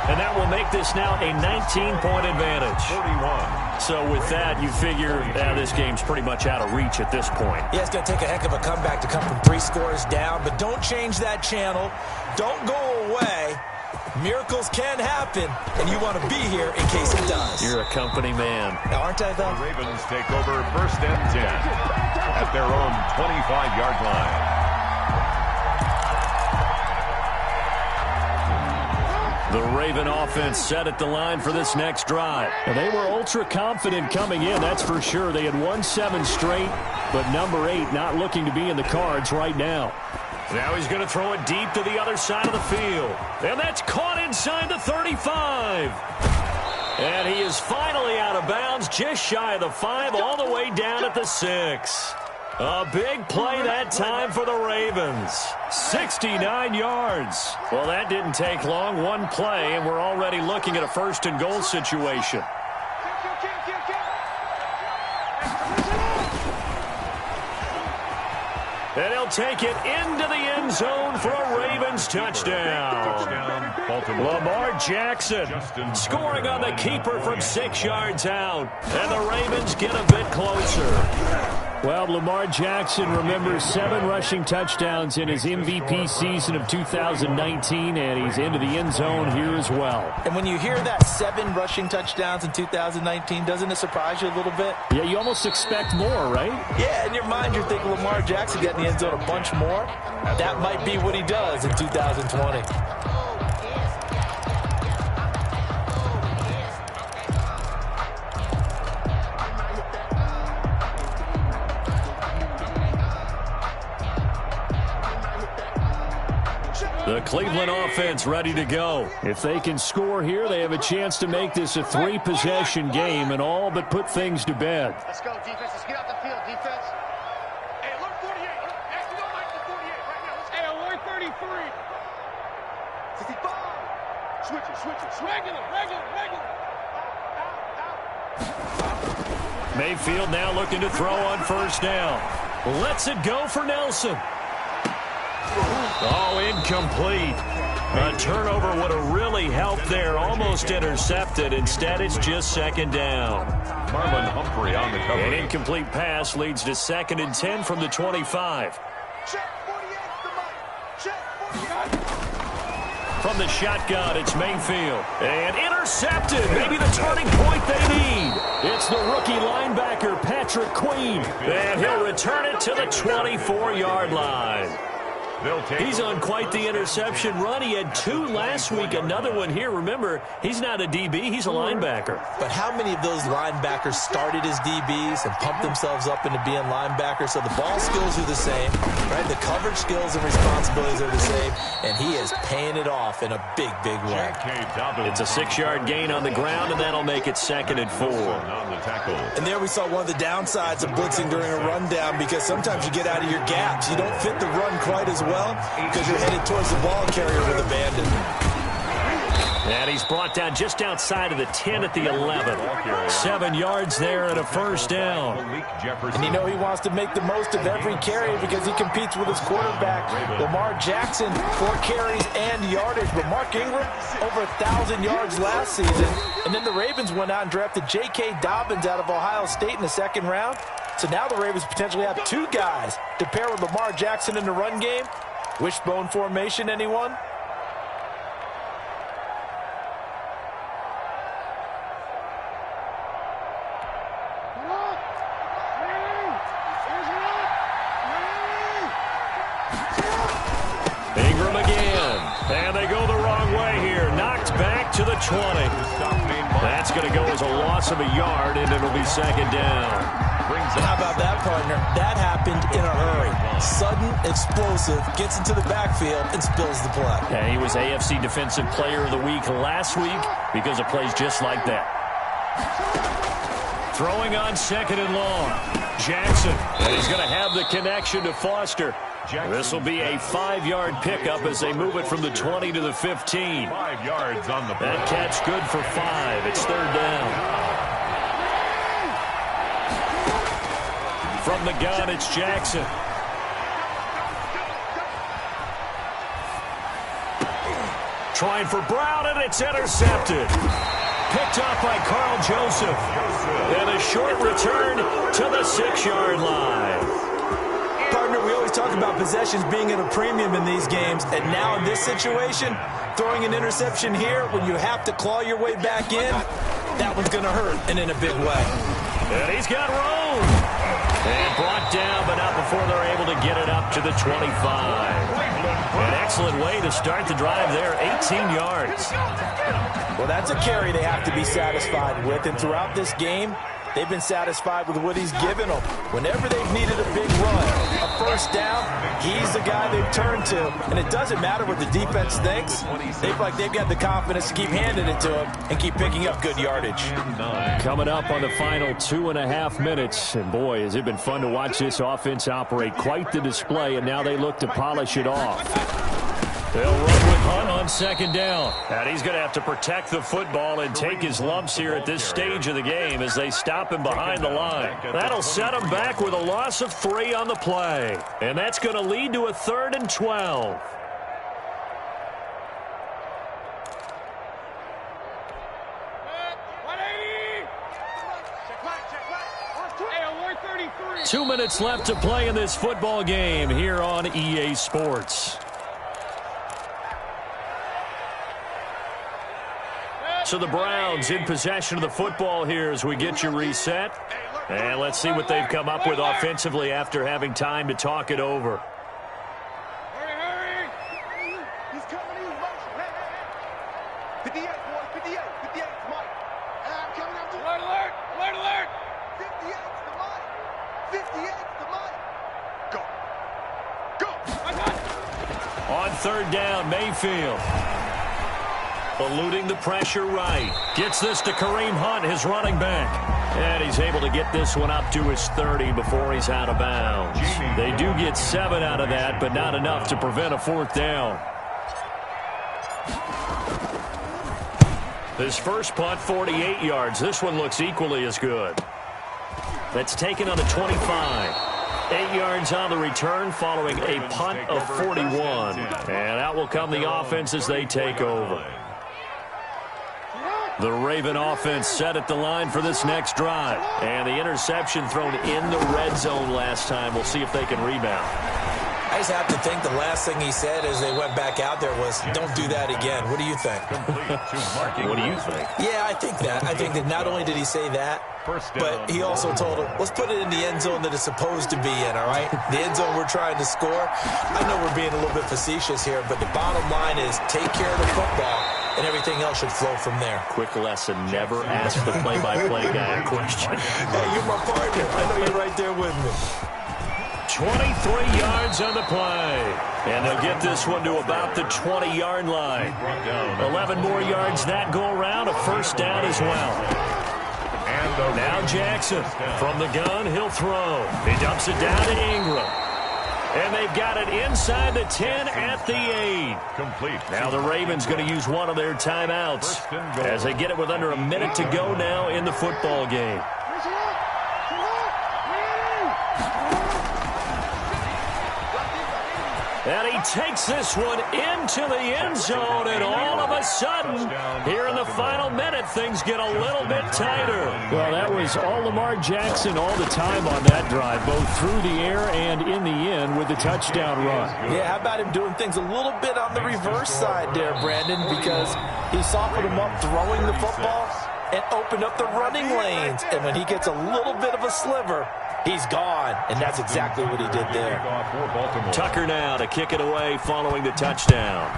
And that will make this now a 19-point advantage. 41. So with that, you figure this game's pretty much out of reach at this point. Yeah, it's going to take a heck of a comeback to come from 3 scores down, but don't change that channel. Don't go away. Miracles can happen, and you want to be here in case it does. You're a company man. Now, aren't I, though? The Ravens take over 1st and 10 at their own 25-yard line. The Raven offense set at the line for this next drive. And they were ultra confident coming in, that's for sure. They had won 7 straight, but number 8 not looking to be in the cards right now. Now he's going to throw it deep to the other side of the field. And that's caught inside the 35. And he is finally out of bounds, just shy of the 5, all the way down at the 6. A big play that time for the Ravens. 69 yards. Well, that didn't take long. One play, and we're already looking at a 1st and goal situation. And he'll take it into the end zone for a Ravens touchdown. Lamar Jackson scoring on the keeper from 6 yards out. And the Ravens get a bit closer. Well, Lamar Jackson remembers 7 rushing touchdowns in his MVP season of 2019, and he's into the end zone here as well. And when you hear that 7 rushing touchdowns in 2019, doesn't it surprise you a little bit? Yeah, you almost expect more, right? Yeah, in your mind you're thinking Lamar Jackson got in the end zone a bunch more. That might be what he does in 2020. The Cleveland offense ready to go. If they can score here, they have a chance to make this a 3-possession game and all but put things to bed. Let's go, defense. Let's get out the field, defense. Hey, alert 48. Actually, don't like the 48 right now. Hey, alert 33. 65. Switch it. Regular. Mayfield now looking to throw on first down. Lets it go for Nelson. Oh, incomplete. A turnover would have really helped there. Almost intercepted. Instead, it's just second down. Marlon Humphrey on the cover. An incomplete pass leads to 2nd and 10 from the 25. Check 48 the mic. Check 48. From the shotgun, it's Mayfield. And intercepted. Maybe the turning point they need. It's the rookie linebacker, Patrick Queen. And he'll return it to the 24-yard line. He's on quite the interception run. He had 2 last week, another one here. Remember, he's not a DB, he's a linebacker. But how many of those linebackers started as DBs and pumped themselves up into being linebackers? So the ball skills are the same, right? The coverage skills and responsibilities are the same, and he is paying it off in a big way. It's a 6-yard gain on the ground, and that'll make it 2nd and 4. And there we saw one of the downsides of blitzing during a rundown, because sometimes you get out of your gaps. You don't fit the run quite as well because you're headed towards the ball carrier with abandon. And he's brought down just outside of the 10 at the 11. 7 yards there and a first down. And you know he wants to make the most of every carry because he competes with his quarterback, Lamar Jackson, 4 carries and yardage. But Mark Ingram, over 1,000 yards last season. And then the Ravens went out and drafted J.K. Dobbins out of Ohio State in the 2nd round. So now the Ravens potentially have 2 guys to pair with Lamar Jackson in the run game. Wishbone formation, anyone? Ingram again. And they go the wrong way here. Knocked back to the 20. That's going to go as a loss of a yard, and it'll be 2nd down. How about that, partner? That happened in a hurry. Sudden, explosive, gets into the backfield, and spills the play. Yeah, he was AFC Defensive Player of the Week last week because of plays just like that. Throwing on 2nd and long. Jackson, and he's going to have the connection to Foster. This will be a 5-yard pickup as they move it from the 20 to the 15. 5 yards on the play. That catch good for 5. It's 3rd down. From the gun, it's Jackson. Trying for Brown, and it's intercepted. Picked off by Carl Joseph. And a short return to the 6-yard line. Partner, we always talk about possessions being at a premium in these games, and now in this situation, throwing an interception here when you have to claw your way back in, that one's going to hurt, and in a big way. And he's got room. And brought down, but not before they're able to get it up to the 25. An excellent way to start the drive there, 18 yards. Well, that's a carry they have to be satisfied with, and throughout this game, they've been satisfied with what he's given them. Whenever they've needed a big run, a first down, he's the guy they've turned to. And it doesn't matter what the defense thinks. They've got the confidence to keep handing it to him and keep picking up good yardage. Coming up on the final 2.5 minutes. And boy, has it been fun to watch this offense operate. Quite the display, and now they look to polish it off. They'll run with Hunt on 2nd down. And he's going to have to protect the football and take his lumps here at this stage of the game as they stop him behind the line. That'll set him back with a loss of 3 on the play. And that's going to lead to a 3rd and 12. Hey, 2 minutes left to play in this football game here on EA Sports. So the Browns in possession of the football here as we get you reset. And let's see what they've come up with offensively after having time to talk it over. Hurry! He's coming in motion. Hey. 58, boys. 58. 58, Mike. I'm coming up to you. Alert! 58's the Mike. 58's the Mike. Go. On 3rd down, Mayfield. Eluding the pressure right. Gets this to Kareem Hunt, his running back. And he's able to get this one up to his 30 before he's out of bounds. They do get 7 out of that, but not enough to prevent a 4th down. His first punt, 48 yards. This one looks equally as good. That's taken on the 25. 8 yards on the return following a punt of 41. And out will come the offense as they take over. The Raven offense set at the line for this next drive. And the interception thrown in the red zone last time. We'll see if they can rebound. I just have to think the last thing he said as they went back out there was, don't do that again. What do you think? What do you think? Yeah, I think that. I think that not only did he say that, but he also told him, let's put it in the end zone that it's supposed to be in, all right? The end zone we're trying to score. I know we're being a little bit facetious here, but the bottom line is take care of the football, and everything else should flow from there. Quick lesson, never ask the play-by-play guy a question. Hey, you're my partner. I know you're right there with me. 23 yards on the play. And they'll get this one to about the 20-yard line. 11 more yards that go around, a first down as well. Now Jackson from the gun, he'll throw. He dumps it down to Ingram. And they've got it inside the 10 at the 8. Complete. Now the Ravens going to use one of their timeouts as they get it with under a minute to go now in the football game. And he takes this one into the end zone, and all of a sudden, here in the final minute, things get a little bit tighter. Well, that was all Lamar Jackson all the time on that drive, both through the air and in the end with the touchdown run. Yeah, how about him doing things a little bit on the reverse side there, Brandon, because he softened him up throwing the football and opened up the running lanes. And when he gets a little bit of a sliver, he's gone, and that's exactly what he did there. Tucker now to kick it away following the touchdown.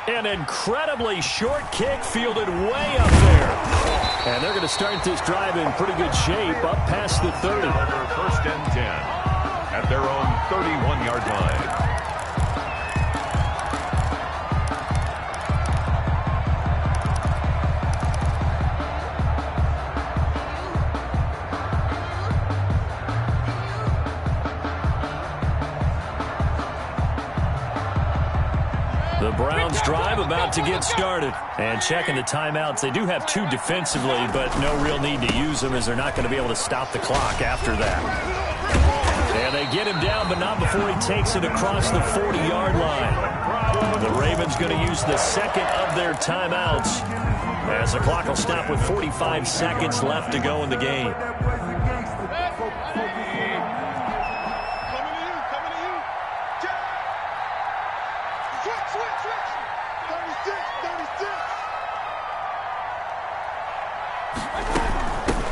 An incredibly short kick fielded way up there. And they're going to start this drive in pretty good shape up past the 30. First and 10 at their own 31-yard line. The Browns drive about to get started. And checking the timeouts, they do have 2 defensively, but no real need to use them as they're not going to be able to stop the clock after that. And they get him down, but not before he takes it across the 40-yard line. The Ravens going to use the second of their timeouts as the clock will stop with 45 seconds left to go in the game.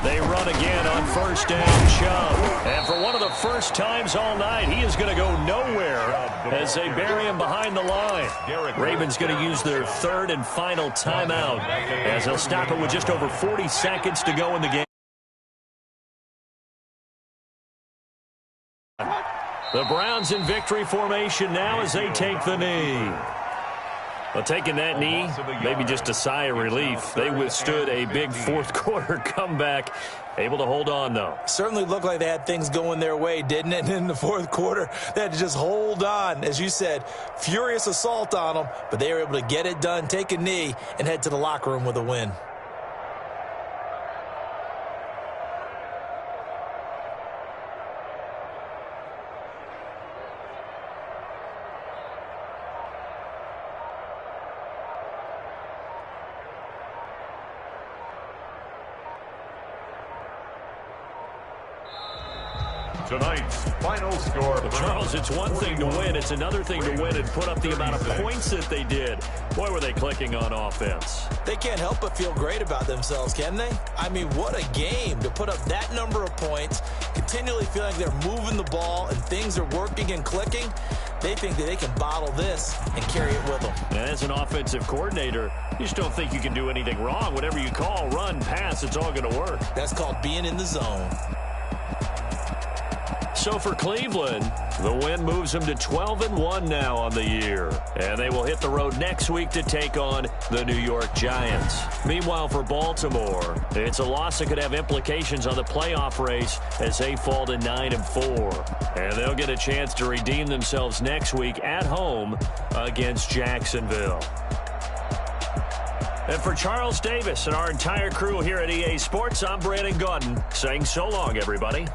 They run again on first down, Chubb. And for one of the first times all night, he is going to go nowhere as they bury him behind the line. Ravens going to use their third and final timeout as they'll stop it with just over 40 seconds to go in the game. The Browns in victory formation now as they take the knee. Well, taking that knee, maybe just a sigh of relief. They withstood a big fourth-quarter comeback, able to hold on, though. Certainly looked like they had things going their way, didn't it? And in the fourth quarter, they had to just hold on. As you said, furious assault on them, but they were able to get it done, take a knee, and head to the locker room with a win. Tonight's final score. Well, Charles, it's one thing to win. It's another thing to win and put up the amount of points that they did. Boy, were they clicking on offense. They can't help but feel great about themselves, can they? I mean, what a game to put up that number of points, continually feel like they're moving the ball and things are working and clicking. They think that they can bottle this and carry it with them. And as an offensive coordinator, you just don't think you can do anything wrong. Whatever you call, run, pass, it's all going to work. That's called being in the zone. So for Cleveland, the win moves them to 12-1 now on the year. And they will hit the road next week to take on the New York Giants. Meanwhile, for Baltimore, it's a loss that could have implications on the playoff race as they fall to 9-4. And they'll get a chance to redeem themselves next week at home against Jacksonville. And for Charles Davis and our entire crew here at EA Sports, I'm Brandon Gaudin saying so long, everybody.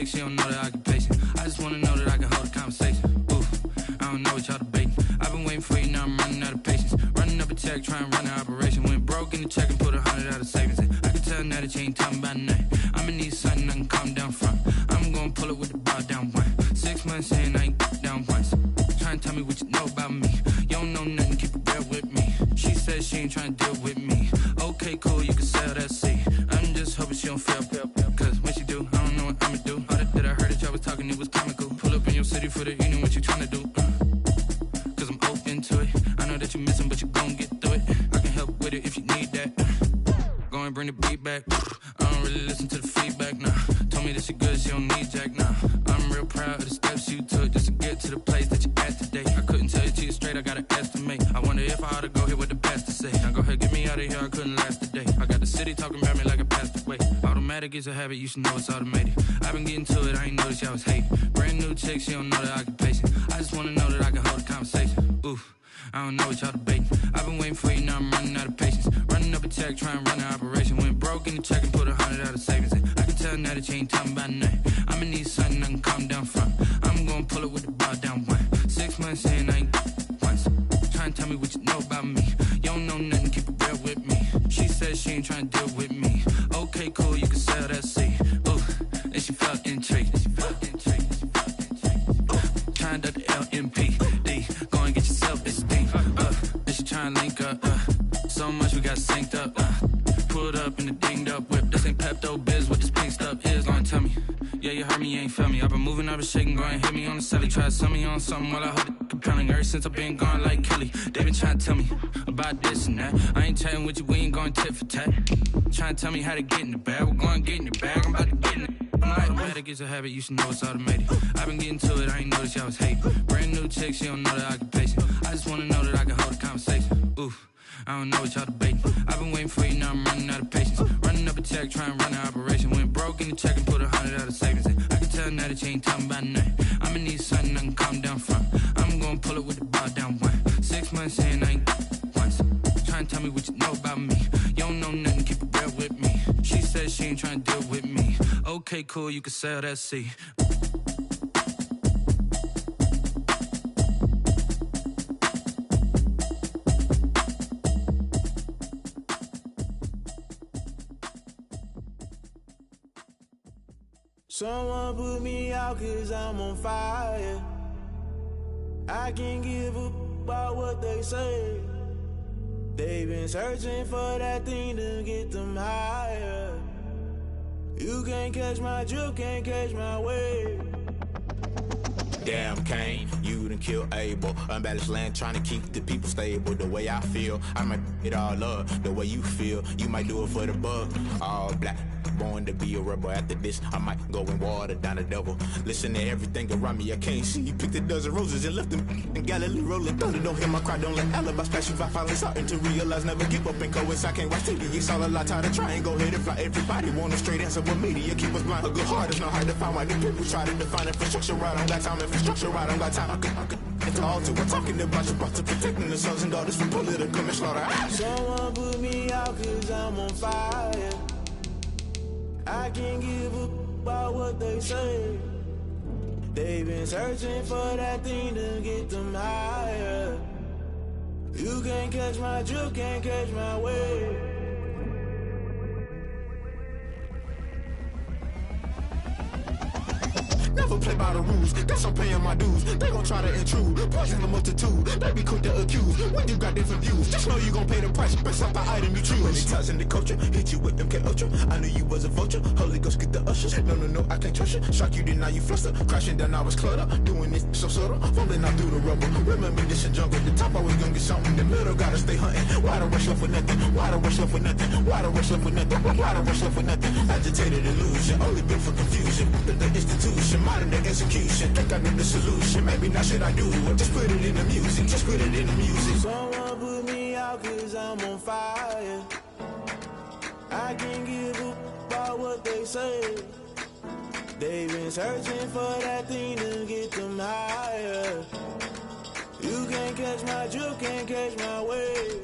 She don't know the occupation. I just wanna know that I can hold a conversation. Oof, I don't know what y'all debating. I've been waiting for you, now I'm running out of patience. Running up a check, trying to run an operation. Went broke in the check and put 100 out of savings in. I can tell now that you ain't talking about nothing. I'ma need something I can calm down from. I'm gonna pull it with the bar down one. 6 months in, I ain't down once. Trying to tell me what you know about me. You don't know nothing, keep it real with me. She said she ain't trying to deal with me. Okay, cool, you can sell that seat. I'm just hoping she don't feel. Cause when she do, I don't know what I'ma do. All that I heard that y'all was talking, it was comical. Pull up in your city for the evening, what you trying to do? Cause I'm open to it. I know that you missing, but you gon' get through it. I can help with it if you need that. Go and bring the beat back. I don't really listen to the feedback, nah. Told me that she good, she don't need jack, nah. I'm real proud of the steps you took just to get to the place that you're at today. I couldn't tell you to you straight, I gotta estimate. I wonder if I ought to go here with the best to say. Now go ahead, get me out of here, I couldn't last today. city talking about me like a pastor. Wait, automatic is a habit, you should know it's automated. I've been getting to it, I ain't noticed y'all was hating. Brand new chick, she don't know the occupation. I just wanna know that I can hold a conversation. Oof, I don't know what y'all debating. I've been waiting for you, now I'm running out of patience. Running up a check, trying to run an operation. Went broke in the check and put 100 out of savings in. I can tell now that you ain't talking about nothing. I'ma need something I can calm down from. I'm gonna pull it with the bar down one. 6 months in, I ain't once. Trying to tell me what you know about me. You don't know nothing, keep it real with me. She said she ain't trying to deal with me. Okay, cool, you can sell that seed. Ooh, and she felt intrigued. Trying to the LMPD. Go and get your self-esteem. And she trying to link up. So much we got synced up. Pulled up in the dinged up whip. This ain't Pepto-Biz, what this pink stuff is. Gonna tell me. Yeah, you heard me, you ain't felt me. I've been moving, I've been shaking, go and hit me on the celly. Try to sell me on something while I hold it compelling. Ever since I've been gone like Kelly, they been trying to tell me about this and that. I ain't chatting with you, we ain't going tit for tat. Trying to tell me how to get in the bag. We're going to get in the bag, I'm about to get in it. I'm like, automatic is a habit, you should know it's automated. I've been getting to it, I ain't noticed y'all was hating. Brand new chick, she don't know the occupation. I just wanna know that I can hold a conversation. Oof, I don't know what y'all debating. I've been waiting for you, now I'm running out of patience. Running up a check, trying to run an operation. Went broke in the check and put 100 out of savings in. I can tell now that you ain't talking about nothing. I'ma need something I can calm down from. I'm gonna pull it with the bar down one. 6 months in, I ain't once. Trying to tell me what you know about me. You don't know nothing, keep it real with me. She said she ain't trying to deal with me. Okay, cool, you can sell that seed. Someone put me out 'cause I'm on fire. I can't give up about what they say. They've been searching for that thing to get them higher. You can't catch my drift, can't catch my wave. Damn Kane, you done killed Abel. Unbalanced land trying to keep the people stable. The way I feel, I might it all up. The way you feel, you might do it for the bug. All black, born to be a rebel. After this, I might go and water down the devil. Listen to everything around me, I can't see. You picked a dozen roses and left them in Galilee rolling thunder. Don't hear my cry, don't let alibi splash you. I finally starting to realize, never give up and coincide. I can't watch TV, it's all a lot. Tired of trying, go ahead and fly. Everybody want a straight answer, but media keep us blind. A good heart is not hard to find. Why the people try to define infrastructure right? I don't got time, infrastructure right? I don't got time. I could it's all to we're talking about you, brought to protecting the sons and daughters from political and slaughter. Someone put me out 'cause I'm on fire. I can't give up about what they say. They've been searching for that thing to get them higher. You can't catch my drift, can't catch my wave. Never play by the rules, guess I'm paying my dues. They gon' try to intrude, poison the multitude. They be quick to accuse, when you got different views. Just know you gon' pay the price, based off the item you choose. Many times in the culture, hit you with MK Ultra. I knew you was a vulture, Holy Ghost get the ushers. No, I can't trust you. Shock you, then now you fluster. Crashing down, I was cluttered. Doing this so subtle, falling out through the rubble. Remember this a jungle, the top always gonna get something. In the middle, gotta stay hunting. Why the rush left for nothing? Why the rush left for nothing? Why the rush left for nothing? Why the rush left for nothing? Agitated illusion, only built for confusion. The institution, modern day execution. Think I know the solution, maybe not should I do it? Just put it in the music, just put it in the music. Someone put me out 'cause I'm on fire. I can't give up about what they say. They've been searching for that thing to get them higher. You can't catch my drift, can't catch my wave.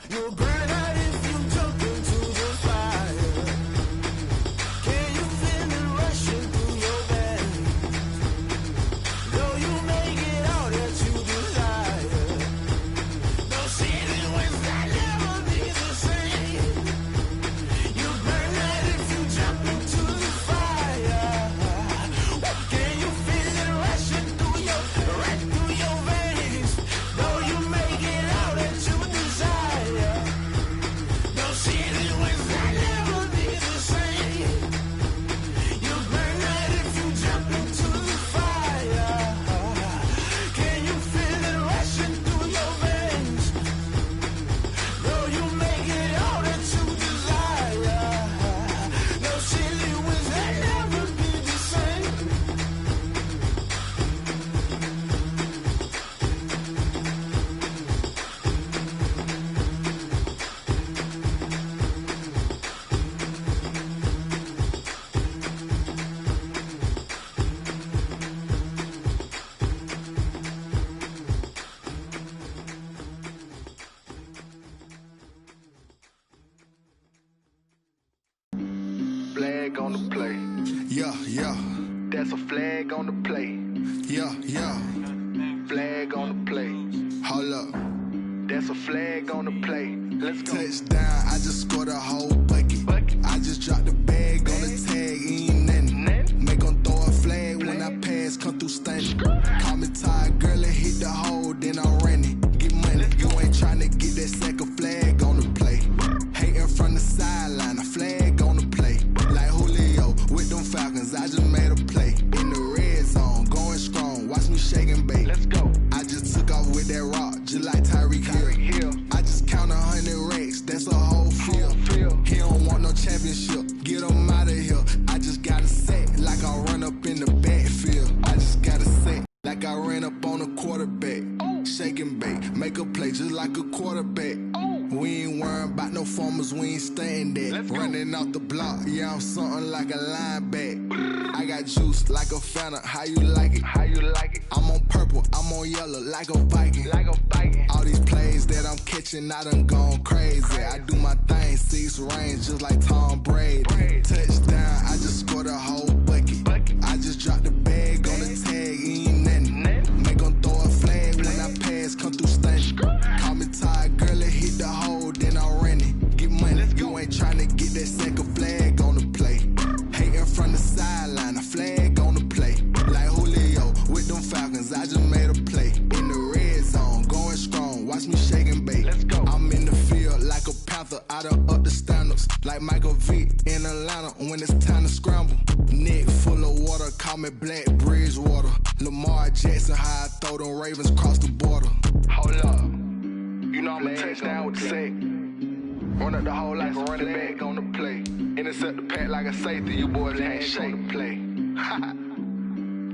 You'll burn out if you jump into the fire. Can you feel it rushing through your veins? Though you make it all that you desire. No season was that never be the same. You burn out if you jump into the fire. Can you on the play. Yeah, yeah. That's a flag on the play. Yeah, yeah. Flag on the play. Hold up. That's a flag on the play. Let's go. Touchdown, I just scored a whole bucket. I just dropped the bag on the tag, ain't nothing. Make them throw a flag when I pass, come through stunning. Call me tired, girl, and hit the hole, then I'm running. Get money, you ain't tryna get that second flag on the play. Hating from the sideline, a flag on the play. Like Julio with them Falcons, I just made a play. In the red zone, going strong, watch me shake and bake. Let's go. I just took off with that rock, just like Tyreek Hill. I just count 100 racks, that's a whole field. He don't want no championship, get him out of here. I just got a set, like I run up in the backfield. I just got a set, like I ran up on a quarterback. Shake and bake, make a play just like a quarterback. We ain't worrying about no formers, we ain't staying there. Running off the block, yeah, I'm something like a linebacker. I got juice like a Fanta, how you like it? How you like it? I'm on purple, I'm on yellow, like a Viking. Like a Viking. All these plays that I'm catching, I done gone crazy. I do my thing, 6 range, just like Tom Brady. Touchdown, I just scored a whole bucket. I just dropped the bag on the tag, ain't nothing. Make them throw a flag when I pass, come through stunning. Call me tired, girl, and hit the hole, then I'm running. Get money, you ain't tryna get that second flag on the play. Hating from the sideline, a flag on the play. Like Julio with them Falcons, I just made a play. In the red zone, going strong, watch me shake and bake. Let's go. I'm in the field like a Panther, I done up the standards. Like Michael Vick in Atlanta when it's time to scramble. Neck full of water, call me Black Bridgewater. Lamar Jackson, how I throw them Ravens across the border. Hold up. You know I'm a touchdown with the sack. Run up the hole like a running back on the play. Intercept the pack like a safety, you boys ain't shake. On the play.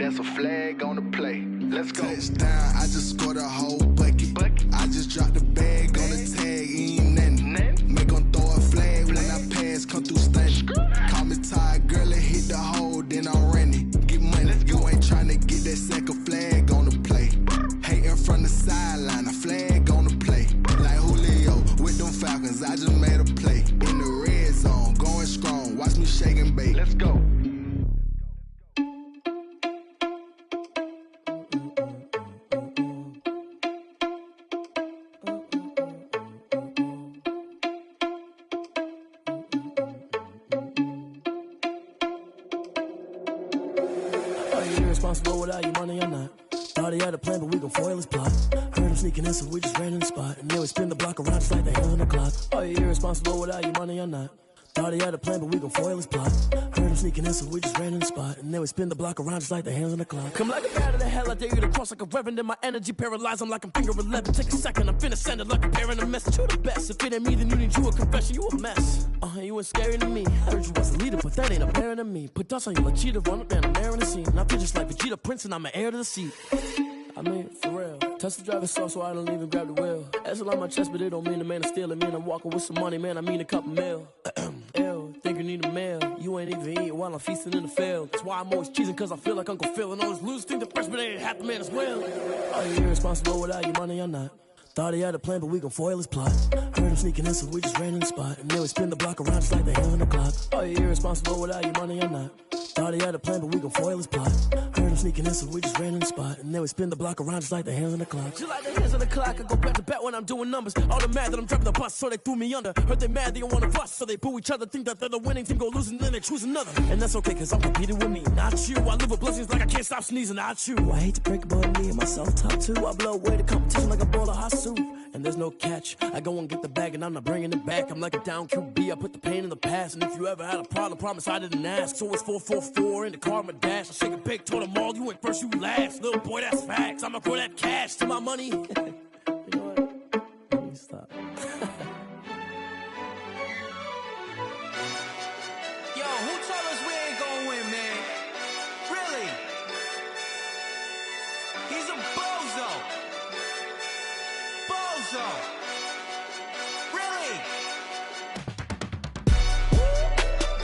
That's a flag on the play. Let's go. Touchdown, I just scored a whole bucket. I just dropped the bag on the tag, ain't nothing. Make them throw a flag when I pass, come through stunning. Call me tired, girl, and hit the hole, then I'm running. Get money, you ain't tryna get that second flag on the play. Hating from the sideline, a flag on the play. Like Julio with them Falcons, I just made a play. In the red zone, going strong, watch me shake and bake. Let's go. Responsible without you money or not. Thought he had a plan, but we gon' foil his plot. Heard him sneaking in, so we just ran in the spot. And then we spin the block around just like the hands on the clock. Are you irresponsible without you money or not? Thought he had a plan, but we gon' foil his plot. Heard him sneaking in, so we just ran in the spot. And then we spin the block around just like the hands on the clock. Come like a bat of the hell, I dare you to cross like a reverend. In my energy paralyzed, I'm like I'm finger 11. Take a second, I'm finna send it like a parent a message. You the best, if it ain't me, then you need you a confession. You a mess, you ain't scary to me. Heard you was a leader, but that ain't apparent to me. Put dust on you like cheetah, run up and I'm there in the scene. And I feel just like Vegeta Prince and I'm an heir to the seat. I mean, for real. Touch the driver's sauce so I don't even grab the wheel. That's on my chest, but it don't mean the man is stealing. Man, I'm walking with some money, man, I mean a couple mil. Ew, think you need a meal. You ain't even eating while I'm feasting in the field. That's why I'm always cheesing, cause I feel like Uncle Phil. And all those losers think the freshman ain't half the man as well. Are you irresponsible without your money or not? Thought he had a plan, but we gon' foil his plot. Heard him sneaking in, so we just ran in the spot. And then we spin the block around just like the hands on the clock. Are you irresponsible without your money or not? Thought he had a plan, but we gon' foil his plot. Heard him sneaking in, so we just ran in the spot. And then we spin the block around just like the hands on the clock. Just like the hands on the clock, I go back to back when I'm doing numbers. All the mad that I'm driving the bus, so they threw me under. Heard they mad, they don't wanna bust, so they boo each other. Think that they're the winning team, go losing, then they choose another. And that's okay, cause I'm competing with me, not you. I live with blessings like I can't stop sneezing, not you. I hate to break it, but me and myself top two. I blow away the competition like a bowl of hot soup. And there's no catch, I go and get the bag and I'm not bringing it back. I'm like a down QB, I put the pain in the past. And if you ever had a problem, promise I didn't ask. So it's 444 in the car, my dash. I shake a big, told them all, you ain't first, you last. Little boy, that's facts, I'ma throw that cash to my money. You know what? Let me stop. Yo, who told us we ain't gonna win, man? Really? He's a bozo. Bozo. Really?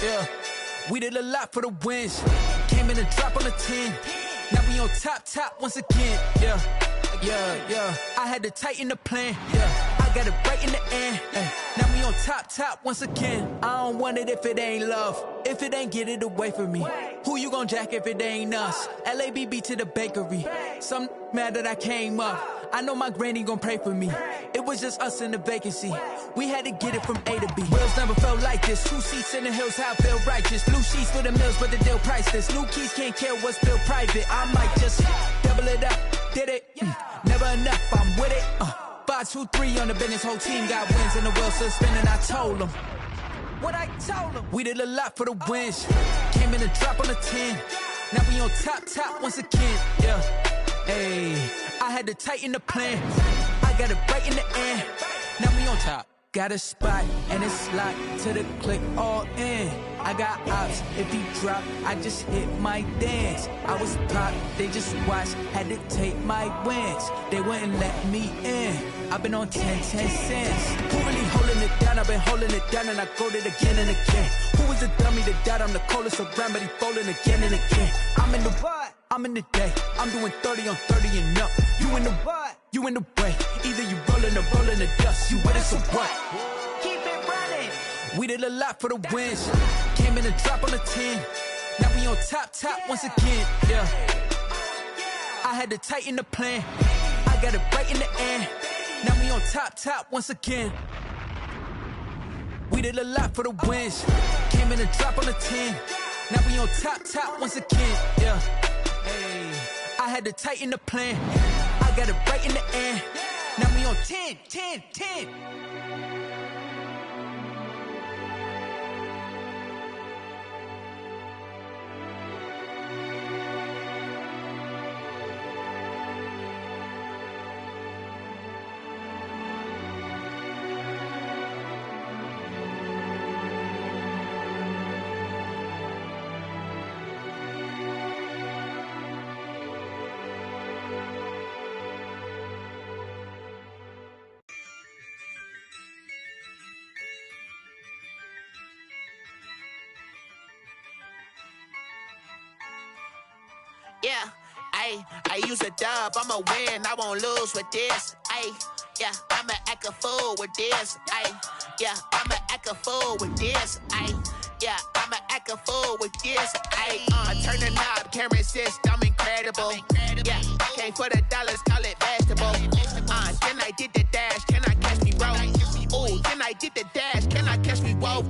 Yeah, we did a lot for the wins. Came in and drop on the 10. Now we on top once again. Yeah. I had to tighten the plan. Yeah. I got it right in the end. Now we on top once again. I don't want it if it ain't love. If it ain't, get it away from me. Who you gon' jack if it ain't us? LABB to the bakery. Some mad that I came up. I know my granny gon' pray for me. It was just us in the vacancy. We had to get it from A to B. Wheels never felt like this. 2 seats in the hills, how I feel righteous. Blue sheets for the mills, but the deal priceless. New keys can't care what's still private. I might just double it up. Did it? Never enough, I'm with it. 5, 2, 3 on the business. Whole team got wins and the wheels still spinning. I told them what I told them. We did a lot for the wins. Came in a drop on the 10. Now we on top once again. Yeah. Hey, I had to tighten the plan. I got it right in the end. Now we on top. Got a spot and it's locked to the click all in. I got ops, if he drop, I just hit my dance. I was pop, they just watched, had to take my wins. They wouldn't let me in. I've been on 10 cents. Who really holding it down? I've been holding it down and I go it again and again. Who was the dummy that doubt I'm the coldest around, but he folding again and again. I'm in the what? I'm in the day. I'm doing 30 on 30 and up. You in the what? You in the way. Either you rolling or rolling the dust. You with us or what? Keep it running. We did a lot for the wins. Came in a drop on the 10. Now we on top once again. Yeah. I had to tighten the plan. I got it right in the end. Now we on top once again. We did a lot for the wins. Came in a drop on the 10. Now we on top once again. Yeah. Hey, I had to tighten the plan. I got it right in the end. Now we on 10. Yeah, I use a dub, I'ma win, I won't lose with this. Yeah, I'ma act a fool with this. Yeah, I'ma act a fool with this. Yeah, I'ma act a fool with this. I turn the knob, can't resist, I'm incredible. Yeah, came for the dollars, call it vegetable. Then I did the dash, can I catch me roll? Ooh, then I did the dash, can I catch me roll?